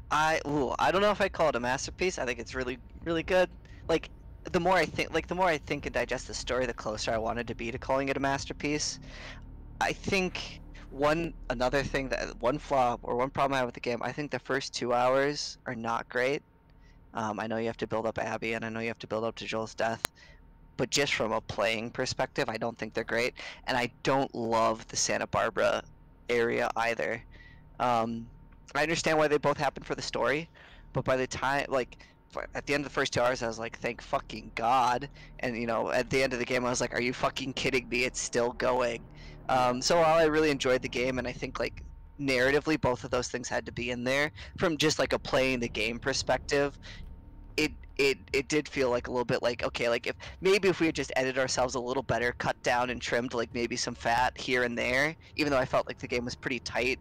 I don't know if I'd call it a masterpiece. I think it's really, really good. Like, the more I think and digest the story, the closer I wanted to be to calling it a masterpiece. I think one flaw or one problem I have with the game, I think the first 2 hours are not great. I know you have to build up Abby, and I know you have to build up to Joel's death, but just from a playing perspective, I don't think they're great, and I don't love the Santa Barbara area either. I understand why they both happen for the story, but by the time, like, at the end of the first 2 hours, I was like, thank fucking God. And, you know, at the end of the game, I was like, are you fucking kidding me? It's still going. So while I really enjoyed the game, and I think, like, narratively, both of those things had to be in there, from just, like, a playing the game perspective, it did feel like a little bit like, okay, like, if we had just edited ourselves a little better, cut down and trimmed, like, maybe some fat here and there, even though I felt like the game was pretty tight,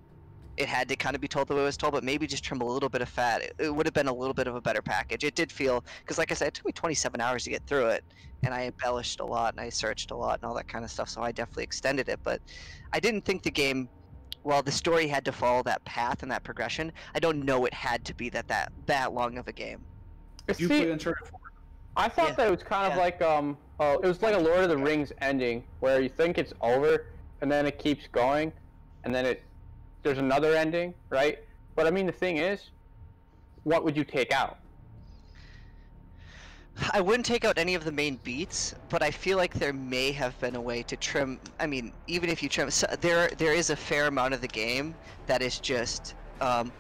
it had to kind of be told the way it was told, but maybe just trim a little bit of fat. It would have been a little bit of a better package. It did feel, because like I said, it took me 27 hours to get through it, and I embellished a lot, and I searched a lot, and all that kind of stuff, so I definitely extended it, but I didn't think the game, while the story had to follow that path and that progression, I don't know it had to be that long of a game. You play Uncharted 4? I thought that it was kind of like, it was like a Lord of the Rings ending, where you think it's over, and then it keeps going, and then there's another ending, right? But I mean, the thing is, what would you take out? I wouldn't take out any of the main beats, but I feel like there may have been a way to trim. I mean, even if you trim, so there is a fair amount of the game that is just,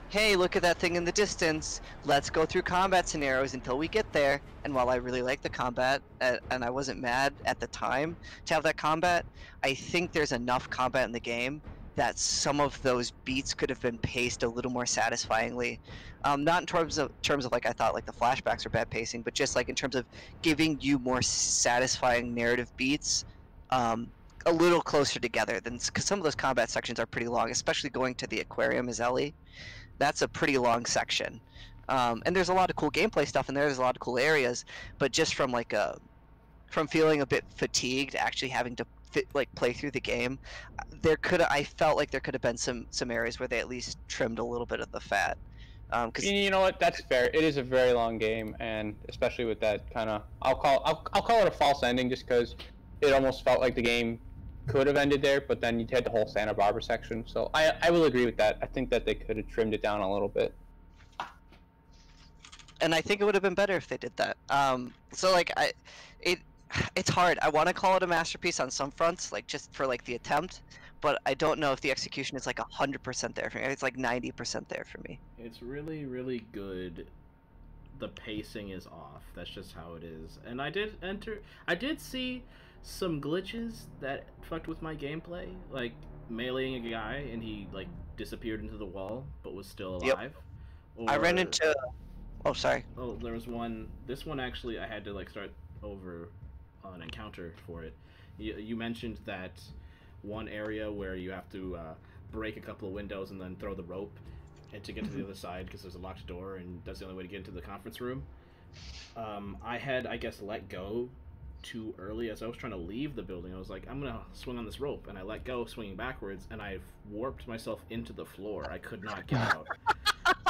hey, look at that thing in the distance. Let's go through combat scenarios until we get there. And while I really like the combat, and I wasn't mad at the time to have that combat, I think there's enough combat in the game that some of those beats could have been paced a little more satisfyingly. Not in terms of like, I thought like the flashbacks were bad pacing, but just like in terms of giving you more satisfying narrative beats, a little closer together than, because some of those combat sections are pretty long, especially going to the aquarium as Ellie. That's a pretty long section. And there's a lot of cool gameplay stuff in there. There's a lot of cool areas, but just from like from feeling a bit fatigued, actually having to play through the game, I felt like there could have been some areas where they at least trimmed a little bit of the fat. Cause you know what? That's fair. It is a very long game, and especially with that kind of, I'll call it a false ending, just because it almost felt like the game could have ended there, but then you had the whole Santa Barbara section. So I will agree with that. I think that they could have trimmed it down a little bit. And I think it would have been better if they did that. So like it's hard. I want to call it a masterpiece on some fronts, like just for like the attempt, but I don't know if the execution is like 100% there for me. It's like 90% there for me. It's really, really good. The pacing is off. That's just how it is. And I did see some glitches that fucked with my gameplay, like meleeing a guy and he like disappeared into the wall but was still alive. Yep. I ran into. Oh, sorry. Oh, there was one. This one actually, I had to like start over an encounter for it. You mentioned that one area where you have to break a couple of windows and then throw the rope and to get to the other side because there's a locked door and that's the only way to get into the conference room. I had, I guess, let go too early as I was trying to leave the building. I was like, I'm gonna swing on this rope, and I let go, swinging backwards, and I've warped myself into the floor. I could not get out.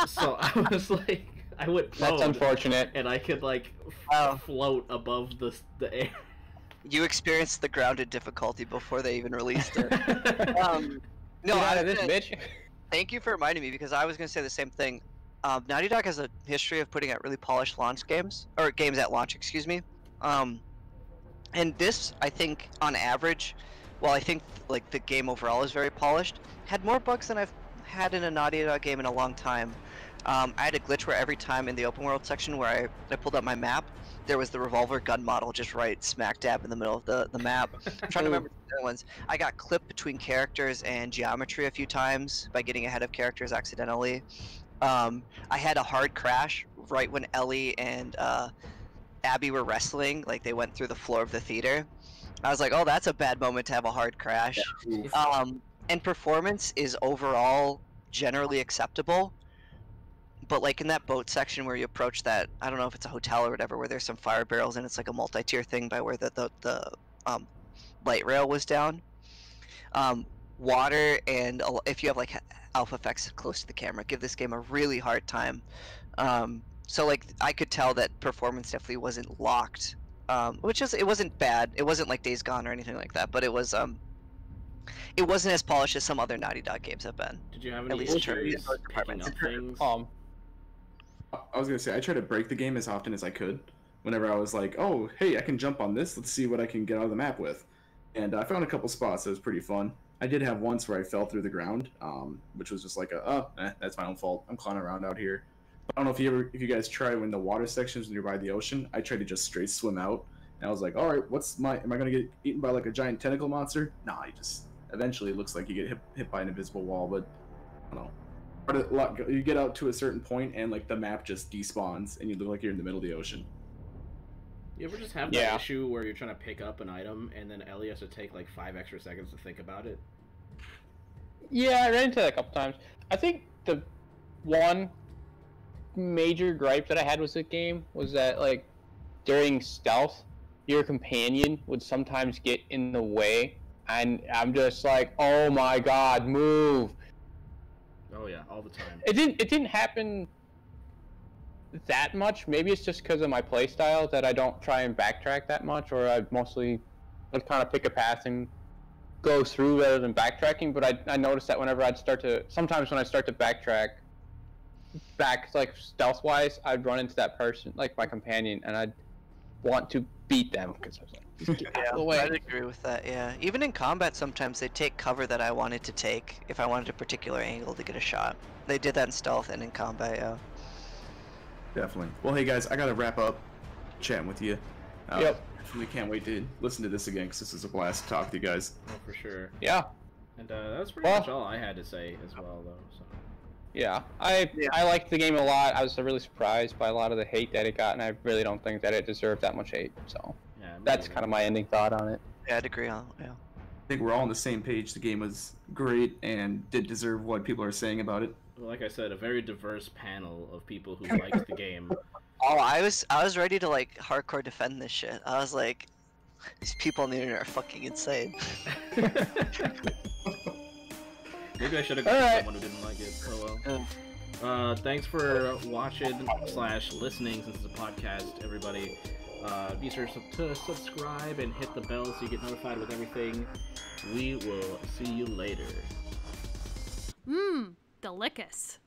So I was like, I went prone. That's unfortunate. And I could like float above the air. You experienced the grounded difficulty before they even released it. No, Get out of this bitch. Thank you for reminding me, because I was gonna say the same thing. Naughty Dog has a history of putting out really polished launch games, or games at launch, excuse me. And this, I think, on average, while I think like the game overall is very polished, had more bugs than I've had in a Naughty Dog game in a long time. I had a glitch where every time in the open world section where I pulled up my map, there was the revolver gun model just right smack dab in the middle of the map. I'm trying to remember the other ones. I got clipped between characters and geometry a few times by getting ahead of characters accidentally. I had a hard crash right when Ellie and Abby were wrestling, like they went through the floor of the theater. I was like, oh, that's a bad moment to have a hard crash. And performance is overall generally acceptable. But like in that boat section where you approach that, I don't know if it's a hotel or whatever, where there's some fire barrels and it's like a multi-tier thing by where the light rail was down. Water and if you have like alpha effects close to the camera, give this game a really hard time. So like I could tell that performance definitely wasn't locked, which is, it wasn't bad. It wasn't like Days Gone or anything like that, but it wasn't as polished as some other Naughty Dog games have been. Did you have At any least issues in those picking up things? I was gonna say I tried to break the game as often as I could. Whenever I was like, oh, hey, I can jump on this. Let's see what I can get out of the map with. And I found a couple spots that was pretty fun. I did have once where I fell through the ground, which was just like that's my own fault. I'm clowning around out here. But I don't know if you guys try when the water sections nearby the ocean. I tried to just straight swim out, and I was like, all right, am I gonna get eaten by like a giant tentacle monster? Nah, eventually it looks like you get hit by an invisible wall, but I don't know. You get out to a certain point and like the map just despawns and you look like you're in the middle of the ocean. You ever just have that issue where you're trying to pick up an item and then Ellie has to take like 5 extra seconds to think about it? Yeah, I ran into that a couple times. I think the one major gripe that I had with the game was that like during stealth, your companion would sometimes get in the way, and I'm just like, oh my god, move! Oh yeah, all the time. It didn't happen that much. Maybe it's just because of my playstyle that I don't try and backtrack that much, or I mostly would kind of pick a path and go through rather than backtracking. But I noticed that sometimes when I start to backtrack back like stealth wise, I'd run into that person, like my companion, and I'd want to beat them because I was like, just get out of the way. I'd agree with that. Yeah, even in combat, sometimes they take cover that I wanted to take if I wanted a particular angle to get a shot. They did that in stealth and in combat. Yeah. Definitely. Well, hey guys, I gotta wrap up chatting with you. Yep. Definitely can't wait to listen to this again because this is a blast to talk to you guys. Oh, for sure. Yeah. And that's pretty much all I had to say as well, though. So. Yeah, I liked the game a lot. I was really surprised by a lot of the hate that it got, and I really don't think that it deserved that much hate. So Yeah, that's kind of my ending thought on it. Yeah, I'd agree on. Yeah. I think we're all on the same page. The game was great and did deserve what people are saying about it. Well, like I said, a very diverse panel of people who liked the game. Oh, I was ready to like hardcore defend this shit. I was like, these people on the internet are fucking insane. Maybe I should have gone someone who didn't like it. Oh well. Thanks for watching / listening since it's a podcast, everybody. Be sure to subscribe and hit the bell so you get notified with everything. We will see you later. Delicus.